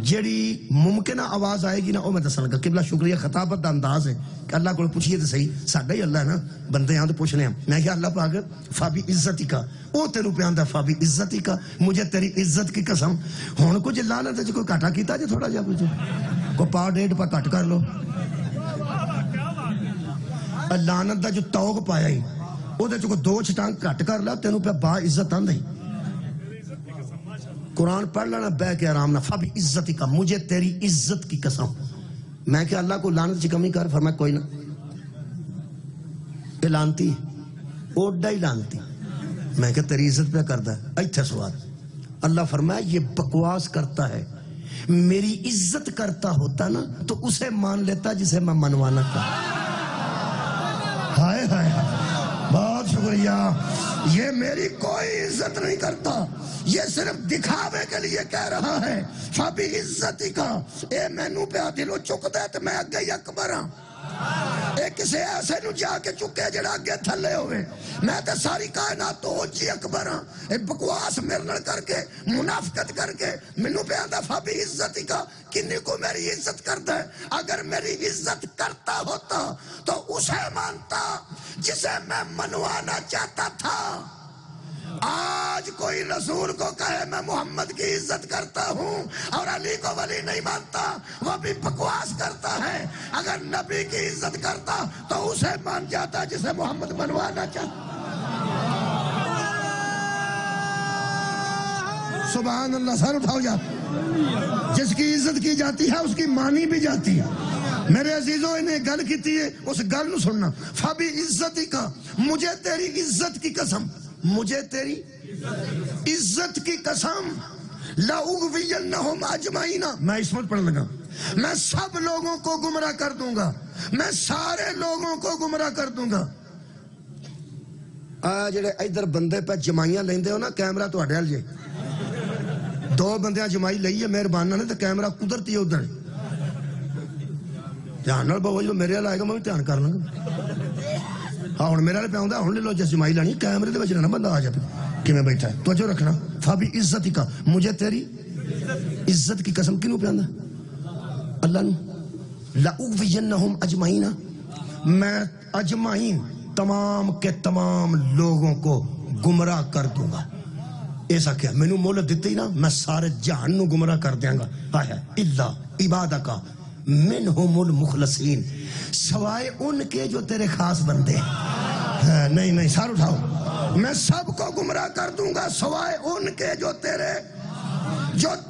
Speaker 2: جیڑی ممکنہ آواز آئے گی نا وہ میں دسن لگا. قبلہ شکریہ خطابت دا انداز ہے کہ اللہ کو پوچھئے تو صحیح، ساڈا ہی اللہ ہے نا، بندے ہاں تو پوچھنے ہیں. میں کہا اللہ پاک فابی عزتی کا، او تیرو پیاندا فابی عزتی کا، مجھے تیری عزت کی قسم. ہن کچھ لعنت وچ کوئی گھاٹا کیتا جے تھوڑا جا کچھ کو پا ڈیڑھ پا کٹ کر لو. لعنت دا جو توق پایا ہی او دے کو 2 چھٹانگ کٹ کر لا تینوں پہ با عزت آندا ہی. قرآن پڑھ لینا بہ کے آرام نہ. فبی عزتی کا، مجھے تیری عزت کی قسم. میں کہ اللہ کو لعنت چ کمی کر، فرمایا کوئی نہ، یہ لانتی اوڈا ہی لانتی. میں کہ تیری عزت پہ کرتا ہے. ایتھے سوال اللہ فرمایا یہ بکواس کرتا ہے، میری عزت کرتا ہوتا نا تو اسے مان لیتا جسے میں منوانا چاہتا. ہائے ہائے بہت شکریہ. یہ میری کوئی عزت نہیں کرتا، یہ صرف دکھاوے کے لیے کہہ رہا ہے. فبی عزتی کا، اے مینو پہ دلو چک دے تو میں اگے ہی اکبر ہاں. اے کسے ایسے نو جا کے چکے جڑا اگے تھلے ہوئے. میں تے ساری کائنات تو جی اکبر ہاں. اے بکواس میرے نال کر کے منافقت کر کے مینو پہ آندا فبی عزتی کا. کنی کو میری عزت کرتا ہے؟ اگر میری عزت کرتا ہوتا تو اسے مانتا جسے میں منوانا چاہتا تھا. آج کوئی رسول کو کہے میں محمد کی عزت کرتا ہوں اور علی کو ولی نہیں مانتا، وہ بھی بکواس کرتا ہے. اگر نبی کی عزت کرتا تو اسے مان جاتا جسے محمد منوانا چاہتا. سبحان اللہ. سر اٹھاؤ جا. جس کی عزت کی جاتی ہے اس کی مانی بھی جاتی ہے. میرے عزیزوں انہیں گل کیتی ہے، اس گل نو سننا. فبی عزتی کا، مجھے تیری عزت کی قسم، مجھے تیری عزت کی قسم. لَأُغْوِيَنَّهُمْ أَجْمَعِينَ، میں اسمت پڑھنے لگا، میں سب لوگوں کو گمراہ کر دوں گا، میں سارے لوگوں کو گمراہ کر دوں گا۔ جڑے ادھر بندے پہ جمائیاں لیندے ہو نا، کیمرہ تو ہٹے جے، دو بندیاں جمائی لئی ہے مہربان نے تو کیمرہ قدرتی ادھر دھیان نال بابا جو میرے وال آئے گا میں بھی دھیان کر لوں گا۔ ہاں ہوں میرے والے پہ آؤں ہوں لے لو جس جمائی لانی کیمرے دے وچ رہنا بندہ آ جائے کہ میں بیٹھا ہے توجہ رکھنا۔ فابی عزت کا، مجھے تیری عزت کی قسم کینوں پہ آندا اللہ نو، لَأُغْوِيَنَّهُمْ أَجْمَعِينَ، میں اجمعین تمام کے تمام لوگوں کو گمراہ کر دوں گا۔ ایسا کیا میں نو مولت دیتے ہی نا، میں سارے جہان نو گمراہ کر دیاں گا۔ آیا الا عبادک منہم المخلصین، سوائے ان کے جو تیرے خاص بندے ہیں۔ نہیں نہیں سار اٹھاؤ، میں سب کو گمراہ کر دوں گا سوائے ان کے جو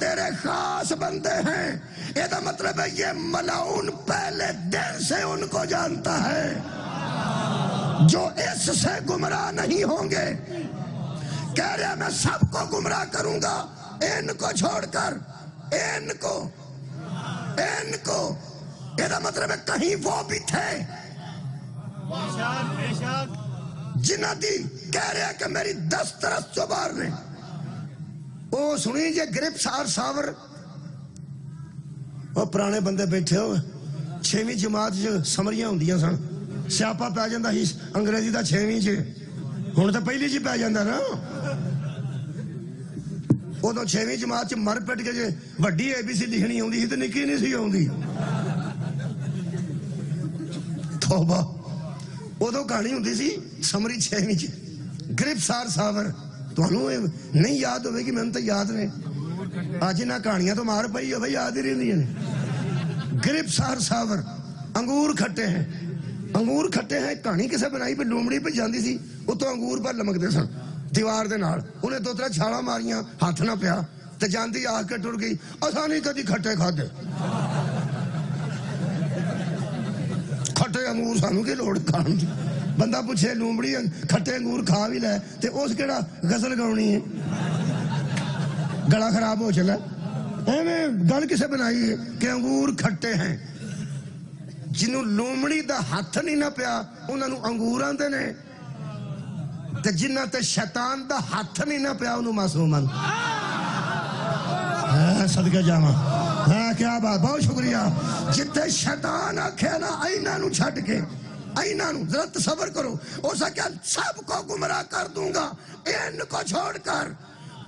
Speaker 2: تیرے خاص بندے ہیں۔ یہ دا مطلب ہے یہ ملعون پہلے دن سے ان کو جانتا ہے، جو اس سے گمراہ نہیں ہوں گے۔ کہہ رہے میں سب کو گمراہ کروں گا ان کو چھوڑ کر، ان کو یہ دا مطلب ہے کہیں وہ بھی تھے جنہ دی کہہ رہے کہ میری 10 طرف چوبار نے وہ سنی جے گرپ سار ساور، وہ پرانے بندے بیٹھے ہوئے 6ویں جماعت جو سمریاں ہوندیاں سن، سیاپا پہ جاندہ ہی انگریزی دا 6ویں جے، ہون تو پہلی جی پہ جاندہ نا، وہ تو 6ویں جماعت مر پٹ کے جے وڈی اے بی سی لکھنی ہوندی ہی تو نکی نہیں سی ہوندی۔ توبہ، وہ تو کہانی ہوندی سی سمری 6ویں جے گرپ سار ساور، تو انہوں نہیں یاد ہوئے کہ میں تو یاد رہے آج نہ کہانیاں تو مار پئی ہو بھئی یاد ہی رہی ہیں۔ گرپ سار ساور، انگور کھٹے ہیں، انگور کھٹے ہیں، کہانی کسے بنائی پہ لومڑی پہ جاندی سی، وہ تو انگور پر لمک دے سن دیوار دے نال، انہیں 2-3 چھاڑا ماریاں ہاتھ نہ پیا تے جاندی آ کے ٹر گئی، آسانی کدی کھٹے کھا دے کھٹے انگور سانو کی لوڑ کھان دی، بندہ پوچھے لومڑی کھٹے انگور کھا بھی لے تے اس کیڑا غزل گاؤنی ہے، گلا خراب ہو چلا۔ ایویں گل کسے بنائی ہے کہ انگور کھٹے ہیں، جنہوں لومڑی دا ہاتھ نہیں نہ پیا انہوں نے انگور آندے نے، تے جنہ تے شیطان دا ہاتھ نہیں نہ پیا انہوں معصومن۔ صدقہ جاواں، ہاں کیا بات، بہت شکریہ۔ جتے شیطان آکھے نا آئینہ نو چھٹ کے، آئینہ نو ذرا تصور کرو، اسا کیا سب کو گمراہ کر دوں گا ان کو چھوڑ کر،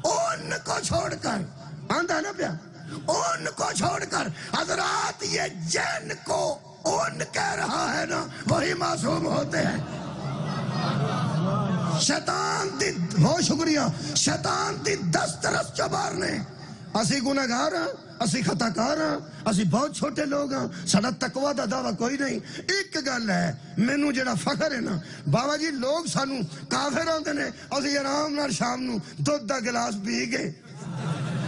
Speaker 2: ان کو چھوڑ کر، آندہ نہ پیا ان کو چھوڑ کر۔ حضرات یہ جن کو ان کہہ رہا ہے نا وہی معصوم ہوتے ہیں۔ شیطان دی، بہت شکریہ، شیطان دی 10 طرف چبار نے، اسی گناہگار ہاں، اسی خطاکار ہاں، اسی بہت چھوٹے لوگ ہاں، ساڈا تقوی دا دعویٰ کوئی نہیں۔ ایک گل ہے مینوں جڑا فخر ہے نا بابا جی، لوگ سانو کافر ہوندے نے، اسی آرام نال شام نو دودھ دا گلاس پی گئے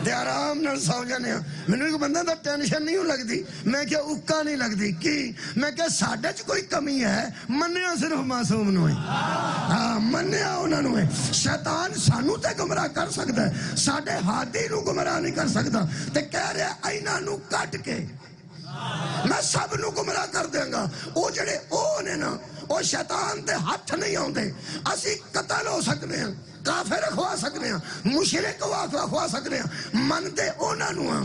Speaker 2: تے آرام نال سو جانے ہاں، مینوں ایک بندہ دا ٹینشن نہیں لگدی، میں کیا اکا نہیں لگدی، کی میں کیا ساڈے چ کوئی کمی ہے، منیا صرف معصوم نو ہے، ہاں منیا انہاں نو ہے۔ شیطان سانو تے گمراہ کر سکتا ہے، ساڈے ہادی نو گمراہ نہیں کر سکتا، تے کہہ رہے ایناں نو کٹ کے میں سب نو گمراہ کر دیں گا۔ وہ جڑے او نے نا وہ شیطان دے ہاتھ نہیں آندے، اسی قتل ہو سکتے ہیں، کافر کھوا سکتے ہیں، مشرک کھوا سکتے ہیں، من دے اونا نو ہاں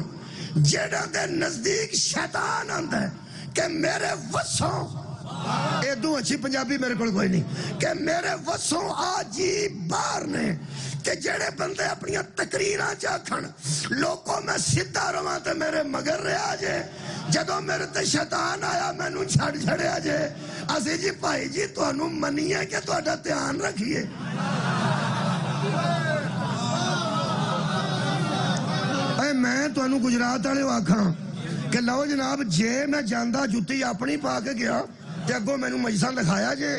Speaker 2: جیڑا دے نزدیک شیطان آندہ ہے کہ میرے وسوں، ایدوں اچھی پنجابی میرے کو کوئی نہیں، کہ میرے وسوں آجی بار نے، کہ جیڑے بندے اپنی تقریرہ چاکھن لوگوں میں سدھا رواں تے میرے مگر رہا جے، جدوں میرے تے شیطان آیا میں نو چھڑ چھڑیا جے، اسی جی بھائی جی تو انہوں منی ہے کہ تو اڈا دھیان رکھیے۔ میں تو انہوں گجرات والے آکھاں کہ لو جناب جے میں جاندہ جتی اپنی پا کے گیا تے اگوں میں نو مجلساں لکھایا جے،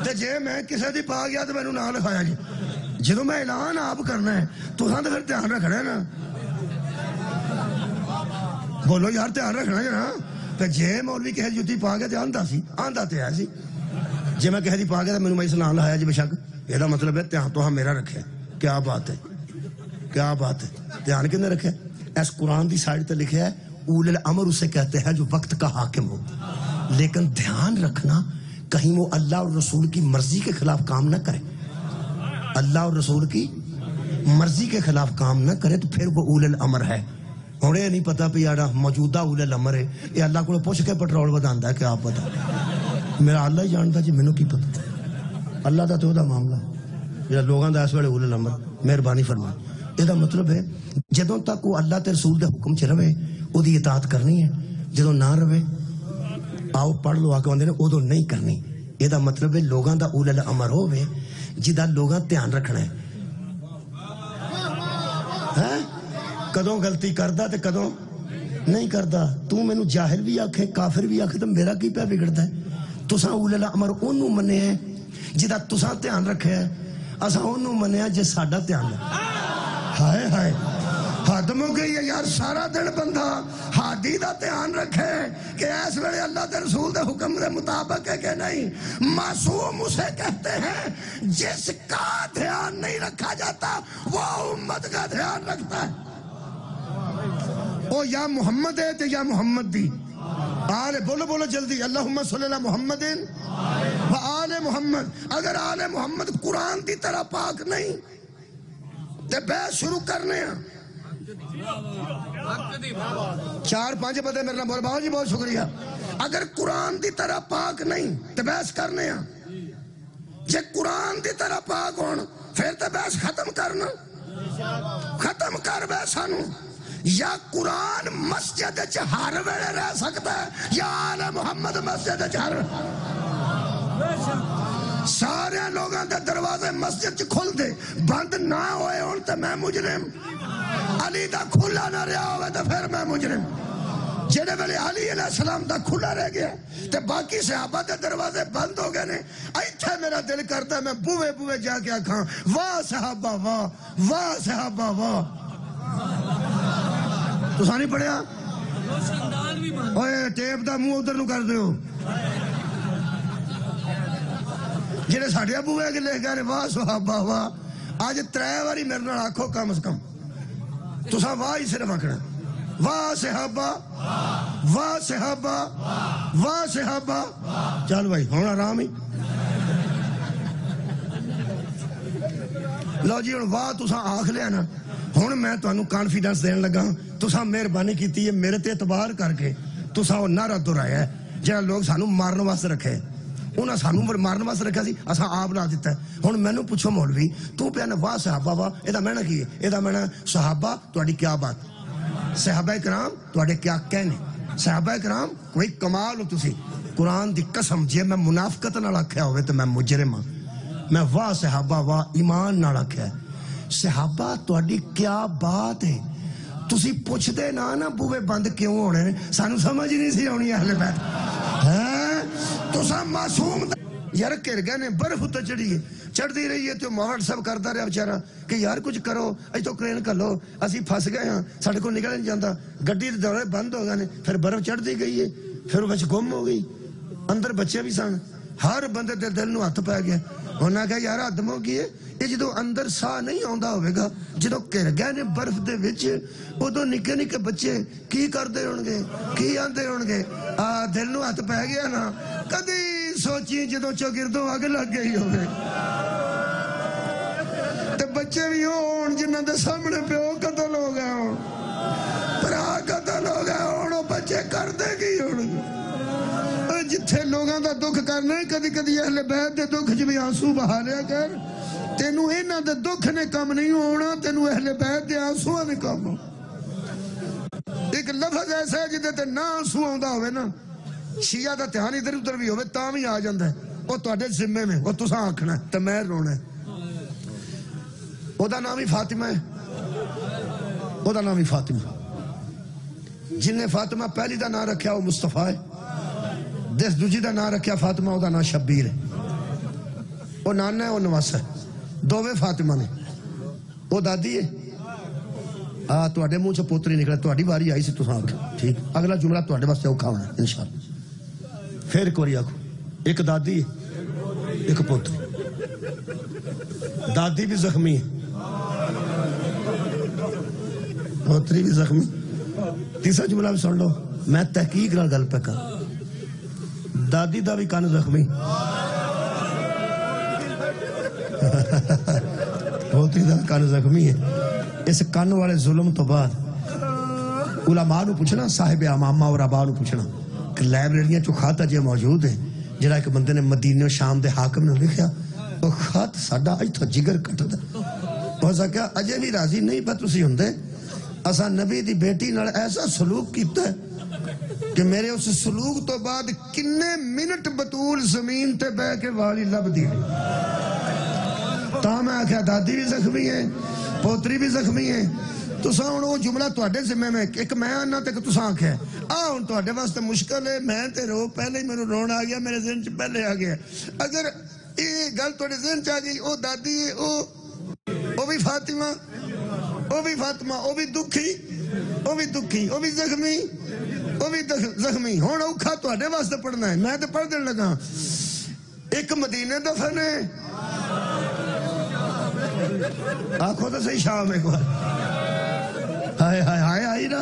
Speaker 2: تے جے میں کسے دی پا گیا تو میں نو نہ لکھایا جے، جدوں میں اعلان آپ کرنا ہے تو ہاں تو پھر دھیان رکھنا ہے نا، بولو یار دھیان رکھنا ہے نا، تے جے مولوی کہے جتی پا گیا تے آندہ سی، آندہ تے ہے سی، جے میں کہے دی پا گیا تو میں نو مجلس نہ لکھایا جے، بے شک یہ دا مطلب ہے دھیان تو ہاں میرا رکھے، کیا بات ہے۔ کیا بات ہے. دھیان کن نے رکھا ہے؟ اس قرآن دی سائڈ تے لکھا ہے اول الامر اسے کہتے ہیں جو وقت کا حاکم ہو. لیکن دھیان رکھنا کہیں وہ اللہ اور رسول کی مرضی کے خلاف کام نہ کرے. اللہ اور رسول کی مرضی کے خلاف کام نہ کرے تو پھر وہ اول الامر ہے. ہوں یہ نہیں پتا بھی یار موجودہ اول الامر ہے یہ اللہ کو پوچھ کے پٹرول وداندا ہے کہ آپ پتا. میرا اللہ ہی جانتا جی مینوں کی پتا. اللہ دا تو وہ معاملہ جہاں لوگوں کا اس ویلے اول الامر. مہربانی فرما. یہ مطلب ہے جدوں تک وہ اللہ تے رسول دے حکم چ رہے وہ دی اطاعت کرنی ہے. جدوں نہ رہے آؤ پڑھ لو آ کے آدھے ادو نہیں کرنی. یہ مطلب ہے لوگوں دا اول الامر ہوے جدا لوگاں دھیان رکھنا ہے. کدوں غلطی کردا تے کدوں نہیں کردا. تو مینوں جاہل بھی آکھے کافر بھی آکھے تو میرا کی پیا بگڑتا ہے. تساں اول الامر اونوں منیا ہے جدا تساں دھیان رکھیا ہے. اساں اونوں منیا جے ساڈا دھیان رکھے. ہائے ہائے حد مو گئی ہے یار. سارا دن بندہ ہادی دا دھیان رکھے کہ اس ویلے اللہ کے رسول دے حکم دے مطابق ہے کہ نہیں. معصوم اسے کہتے ہیں جس کا دھیان نہیں رکھا جاتا وہ امت کا دھیان رکھتا ہے. او یا محمد ہے تے یا محمد دی آل. بولو بولو جلدی. اللہم صلی اللہ محمد و آل محمد. اگر آل محمد قرآن دی طرح پاک نہیں تے بحث شروع کرنے ہیں. 4-5 بندے میرے نام بول. بابا جی بہت شکریہ. اگر قرآن دی طرح پاک نہیں تے بحث کرنے ہیں. جے قرآن دی طرح پاک ہون پھر تے بحث ختم کرنا. ختم کر بحثاں نو. یا قرآن مسجد وچ ہر ویلے رہ سکتا ہے یا آل محمد مسجد وچ ہر. سارے لوگاں دے دروازے مسجد چ کھل دے بند نہ ہوئے ہون تے میں مجرم. علی دا کھلا نہ رہا ہوئے تو پھر میں مجرم. جڑے ویلے علی علیہ السلام دا کھلا رہ گیا تے باقی صحابہ دے دروازے بند ہو گئے نے. ایتھے میرا دل کرتا ہے میں بوئے بوئے جا کے آکھاں واہ صحابہ واہ واہ صحابہ واہ. تساں نہیں پڑھیا؟ اوئے ٹیپ دا منہ ادھر نو کر دیو. جڑے ساڈے ابو ہے کہ لکھ گئے واہ صحابہ واہ. اج 3 واری میرے نال آکھو کم از کم. تساں واہ ہی صرف آکھنا واہ صحابہ واہ صحابہ واہ صحابہ. چل بھائی ہن آرام ہی. لو جی ہن واہ تساں آکھ لیا نا. ہن میں تانوں کانفیڈنس دین لگا. تساں مہربانی کیتی ہے میرے تے اعتبار کر کے تساں او نعرہ دہرایا ہے جہاں لوگ سانوں مارن واسطے رکھے. انہاں سانوں مارن واسطے رکھا سی اساں آپ لا دیتا ہے. ہن مینوں پوچھو مولوی تو پیا نا واہ صحابہ واہ یہ معنی کی ہے؟ یہ معنی صحابہ تہاڈی کیا بات. صحابہ کرام تہاڈے کیا کہنے. صحابہ کرام کوئی کمال ہو تسی. قرآن دی قسم جے میں منافقت نال آکھیا ہوئے تو میں مجرم ہاں. میں واہ صحابہ واہ ایمان نال آکھیا ہے. صحابہ تہاڈی کیا بات ہے. تسی پوچھ دے نا بوئے بند کیوں ہونے نے. سانو سمجھ نہیں سی آنی اہل بیت. تساں معصوم یار گر گئے نے. برف تے چڑھی ہے چڑھتی رہی ہے تو واٹس ایپ کرتا رہا بیچارہ کہ یار کچھ کرو اج تو کرین کر لو اسی پھس گئے ہاں ساڈے کو نکل نہیں جاتا. گڈی دے دورے بند ہو گئے نے. پھر برف چڑھتی گئی ہے پھر وہ گم ہو گئی. اندر بچے بھی سن. ہر بندے دے دل نو ہاتھ پی گیا. انہاں کہا یار حد ہو گئی ہے. یہ جدو اندر ساہ نہیں آندا ہوئے گا جدو گر گئے نے برف دے وچ ادو نکے نکے بچے کی کرتے ہون گے کی آندے ہون گے. دل نو ہاتھ پی گیا نا. کدی سوچی جدو چوگردوں اگ لگ گئی ہوئے تے بچے بھی ہون جنہاں دے سامنے پیو قتل ہو گئے ہون پرا قتل ہو گئے ہون. وہ بچے کر دے گی ہون. جتھے لوگاں دا دکھ کرنا کدی کدی اہل بیت دے دکھ چ بھی آنسو بہا لیا کر. تینوں انہاں دے دکھ نے کم نہیں ہونا تینوں اہل بیت دے آنسو نے کم ہو. ایک لفظ ایسا ہے جدے تے نہ آنسو آندا ہوئے نا شیعہ دا دھیان ادھر ادھر بھی ہوئے تاں بھی آ جاندا ہے. وہ تہاڈے ذمے میں وہ تساں آکھنا تے میں رونا ہے. او دا نام ہی فاطمہ ہے. او دا نام ہی فاطمہ. جن نے فاطمہ پہلی دا نام رکھیا وہ مصطفیٰ ہے. جس دوجی دا نام رکھیا فاطمہ او دا نام شبیر ہے. وہ نانا ہے وہ نواسا ہے. دوویں فاطمہ نے. وہ دادی ہے. تواڈے منہ چ پوتری نکلا تواڈی واری آئی سی تساں آکھو ٹھیک. اگلا جملہ تواڈے واسطے اوکھا ہونا انشاءاللہ. پھر ایک واری آکھو ایک دادی ہے ایک پوتری. دادی بھی زخمی ہے پوتری بھی زخمی. تیسرا جملہ بھی سن لو, میں تحقیق نال گل پہ کر. دادی دا بھی کان زخمی, پوتری دا کان زخمی ہے. اس کان والے ظلم تو بعد علماء نو پوچھنا, صاحب امامہ اور ابا نو پوچھنا کہ لائبریریاں چو خط اجے موجود ہے جڑا ایک بندے نے مدینے و شام دے حاکم نے لکھیا, وہ خط ساڈا ایتھوں جگر کٹدا. ہو سکیا اجے بھی راضی نہیں پہ تسی ہوندے, اساں نبی دی بیٹی نال ایسا سلوک کیتا ہے کہ میرے اس سلوک تو بعد کنے منٹ بطول زمین تے بہ کے والی لب دی. تا میں آکھیا دادی بھی زخمی ہے, پوتری بھی زخمی ہے. تساں ہن وہ جملہ تواڈے ذمہ میں, ایک میں آنا تے کہ تساں آکھیا ہن تواڈے واسطے مشکل ہے. میں تے رو پہلے ہی میرے رون آ گیا, میرے ذہن چ پہلے آ گیا. اگر یہ گل تواڈے ذہن چ آ گئی, او دادی ہے, او بھی فاطمہ, او بھی فاطمہ, او بھی دکھی, او بھی دکھی, او بھی زخمی, او بھی زخمی. ہن اوکھا تواڈے واسطے پڑھنا ہے, میں تے پڑھ دین لگا. ایک مدینے دفن ہے, آنکھوں تو صحیح شام ایک بار, ہائے ہائے ہائے آئی نا.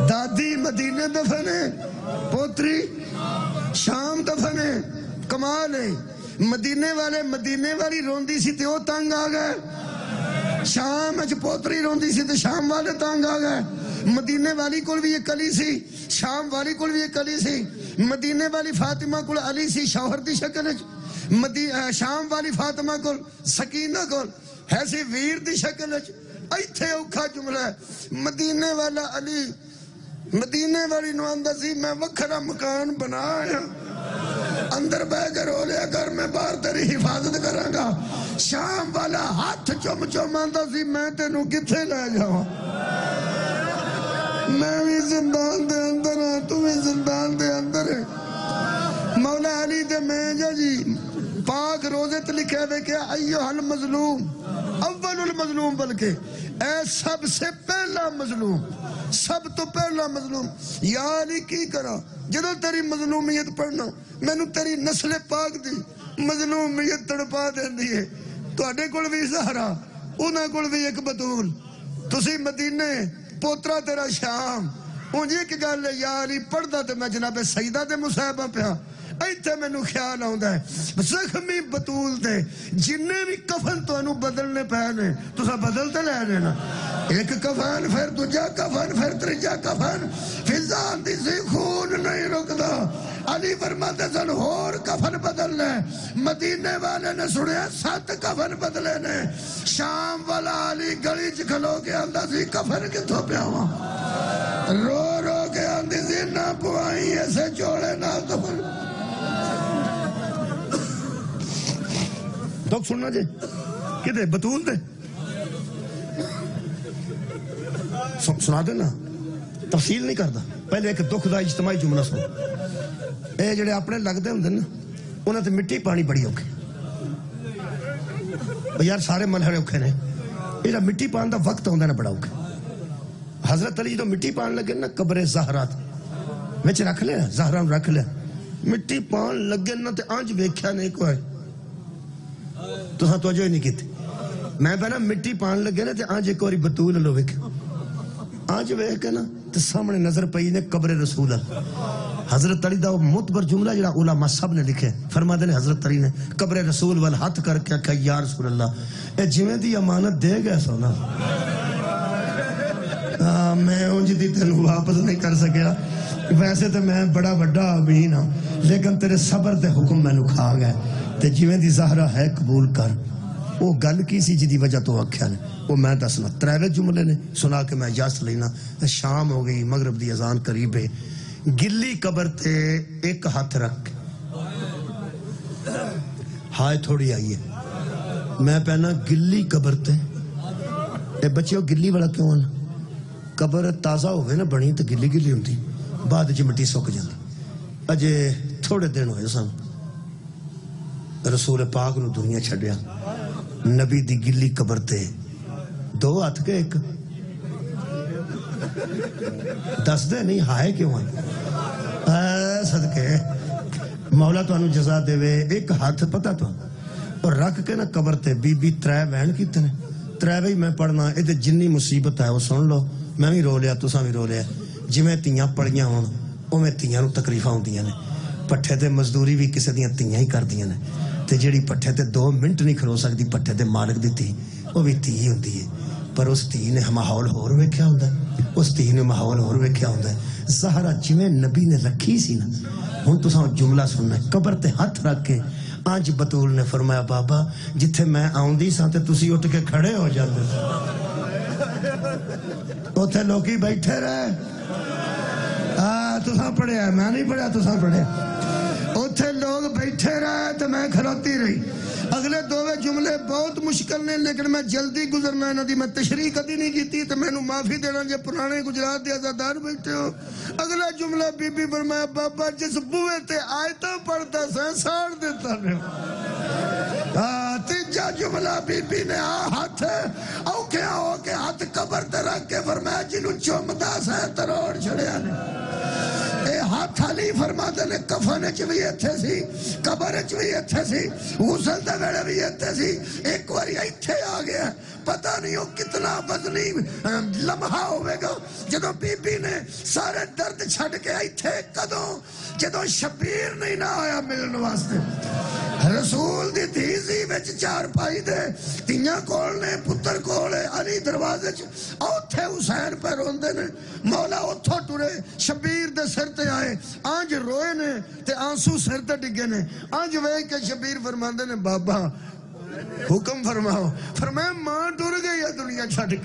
Speaker 2: دادی مدینے دفن ہے, پوتری شام دفن ہے. کمال ہے. مدینے والے مدینے والی روندی سی تے وہ تنگ آ گئے, شام اچ پوتری روندی سی تے شام والے تنگ آ گئے. مدینے والی کول بھی ایک علی سی, شام والی کول بھی ایک علی سی. مدینے والی فاطمہ کول علی سی شوہر دی شکل وچ, شام والی فاطمہ کول سکینہ کول ہے سی ویر دی شکل وچ. ایتھے اوکھا جملہ ہے, مدینے والا علی مدینے والی نو آندا سی میں وکھرا مکان بنایا, اندر بہ کے رو لیا کر, میں باہر تیری حفاظت کراں گا. شام والا ہاتھ چم چم آندا سی میں تینوں کتھے لے جاواں, میں بھی زندان دے اندر ہاں, تو بھی زندان دے اندر ہے. مولا علی دے میں جی پاک روزے تے لکھے ہوئے کہ ایھا المظلوم, اول المظلوم, بلکہ اے سب سے پہلا مظلوم, سب تو پہلا مظلوم. یا علی کی کرا جدو تیری مظلومیت پڑھنا, میں نو تیری نسل پاک دی مظلومیت تڑپا دیندی ہے. تواڈے کول بھی زہرا, انہاں کول بھی ایک بطول, تسی مدینے, پوترا تیرا شام. اونجی ایک گل ہے, یا علی پڑھدا تے میں جناب سیدہ دے مصاحبہ پیا. ایتھے میں نو خیال آؤندا ہے زخمی بطول دے جننے بھی کفن تو انو بدلنے پہنے, تو سا بدلتے لے لینا. ایک کفن پھر دوجا کفن پھر تریجا کفن, فضان دی سی خون نہیں رکدا. علی فرماتے سن ہور کفن بدل لے. مدینے والے نے سنیا 7 کفن بدلے نے. شام والا علی گلی چ کھلو کے آندا سی کفن کتھوں پیاواں, رو رو کے آندی سی نہ پوائی ایسے جوڑے نہ کفن. دکھ سننا جی کدے بطول دے سنا دینا, تفصیل نہیں کرتا. پہلے ایک دکھ دا اجتماعی جملہ سن. اے جڑے اپنے لگتے ہوں نا, انہاں تے مٹی پانی بڑی اوکھے. یار سارے ملہڑے اوکھے نے, یہ مٹی پان دا وقت ہوندہ نا بڑا اوکھے. حضرت علی جو مٹی پان لگے نا قبر زہرا وچ رکھ لیا, زہرا رکھ لیا, مٹی پان لگے نا تے آنج ویکھیا نہیں کوئی, تو ساں توجہ ہی نہیں کیتی. میں پہنا مٹی پان لگے نا تے آنج ایک اور بطول لو ویکھے, آنج ویکھے نا تے سامنے نظر پئی نے قبر رسول اللہ. حضرت علی دا متبر جملہ جڑا علماء سب نے لکھے, فرما دے حضرت علی نے قبر رسول وال ہاتھ کر کے کہا یا رسول اللہ اے جویں دی امانت دے گئے سونا, میں انج دی تینوں واپس نہیں کر سکیا. ویسے تو میں بڑا بڑا امین ہوں, لیکن تیرے صبر دے حکم میں نو کھا گئے. تے جویں دی زہرا ہے قبول کر. وہ گل کی سی جدی وجہ تو آکھیا نے, وہ میں دسنا. 3 جملے نے سنا کے میں اجازت لینا. شام ہو گئی, مغرب دی اذان قریب ہے. گلی قبر تے ایک ہاتھ رکھ, ہائے تھوڑی آئیے. میں پہنا گلی قبر تے, اے بچیو گلی والا کیوں ہے؟ قبر تازہ ہوئے نا بنی تو گلی گلی ہوتی, بعد جی مٹی سک جاتی. اجے تھوڑے دن ہوئے سن رسول پاک نو دنیا چھڑیا, نبی دی گلی قبر تے 2 ہاتھ کے ایک دس دے نہیں, ہائے کیوں ہیں صدقے مولا تو انو جزا دے وے. ایک ہاتھ پتا تو اور رکھ کے نا قبر تے بی بی 3 بہن کیتے نے, ترے بھائی میں پڑھنا یہ جنی مصیبت ہے وہ سن لو میں بھی رو لیا تساں بھی رو لیا جی میں تیاں پڑھیاں ہوں اویں تیاں نو تکلیفاں ہوندیاں نے پٹھے تے مزدوری بھی کسے دیاں تیاں ہی کردیاں نے تے جیڑی پٹھے تے 2 منٹ نہیں کھلو سکتی پٹھے تے مالک دی تھی وہ بھی تھی ہوندی ہے پر اس تھی نے ماحول ہور ویکھیا ہوندا ہے اس تھی نے ماحول ہور ویکھیا ہوندا ہے زہرا جویں نبی نے رکھی سی نا ہن تساں جملہ سننا ہے قبر تے ہاتھ رکھ کے آج بطول نے فرمایا بابا جتھے میں آؤندی ساں تے تسی اٹھ کے کھڑے ہو جاندے اوتھے لوکی بیٹھے رہے تساں پڑھیا میں نہیں پڑھیا تساں پڑھیا اوتھے لوگ بیٹھے رہے تے میں کھلوتی رہی اگلے 2 جملے بہت مشکل نے لیکن میں جلدی گزرنا انہاں دی میں تشریح کدی نہیں کیتی تے مینوں معافی دینا جے پرانے گجرات دے عزادار بیٹھے ہو اگلا جملہ بی بی فرمایا بابا جس بوئے تے آیتاں پڑھتا سا ساڑ دیتا نے تیجا جملہ بی بی نے ہاتھ اوکھے ہو کے ہاتھ قبر تے رکھ کے فرمایا جنوں چومدا سا تروڑ چھڑیا نے اے ہاتھ علی فرماتے نے کفن چ بھی ایتھے سی قبر چ بھی ایتھے سی غسل دے ویلے بھی ایتھے سی ایک واری ایتھے آ گیا پتہ نہیں وہ کتنا وزنی لمحہ ہوئے گا جدوں بی بی نے سارے درد چھڑ کے ایتھے کدوں جدوں شبیر نہیں نہ آیا ملن واسطے رسول دی تیزی وچ 4 پائی دے تیاں کول نے پتر کول علی دروازے چ اوتھے حسین پہ روندے نے مولا اوتھوں ٹرے شبیر دے سر تے آئے آنج روئے نے تے آنسو سر تے ڈگے نے آنج وے کے شبیر فرماندے نے بابا حکم فرماؤ فرمایا ماں ٹر گئی ہے دنیا چھڑ کے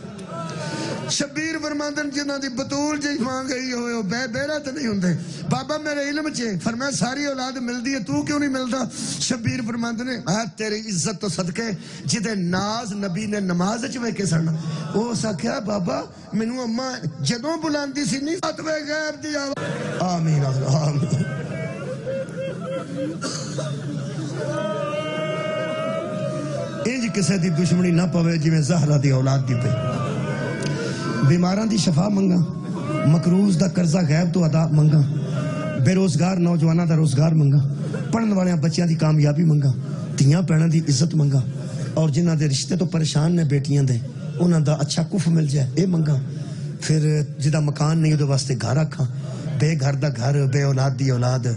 Speaker 2: شبیر فرماندن جنہاں دی بطول جی ماں گئی ہوئے ہو بے بیرا تے نہیں ہوندے بابا میرے علم چے فرمایا ساری اولاد مل دی ہے تو کیوں نہیں ملتا شبیر فرماندن تیری عزت تو صدقے جدے ناز نبی نے نماز چ ویکھے سن او سکھیا بابا مینوں اماں جدوں بلاندی سی نہیں فتوی غیب دی آمین آمین انج کسے دی دشمنی نہ پوے جویں زہرا دی اولاد دی پئی بیماران دی شفا منگا مقروض دا قرضہ غیب تو ادا منگا بے روزگار نوجوانہ دا روزگار منگا پڑھن والے بچیاں دی کامیابی منگا تیاں پہنوں دی عزت منگا اور جنہاں دے رشتے تو پریشان نے بیٹیاں دے انہاں دا اچھا کف مل جائے اے منگا پھر جدا مکان نہیں دے واسطے گھر رکھاں بے گھر دا گھر بے اولاد دی اولاد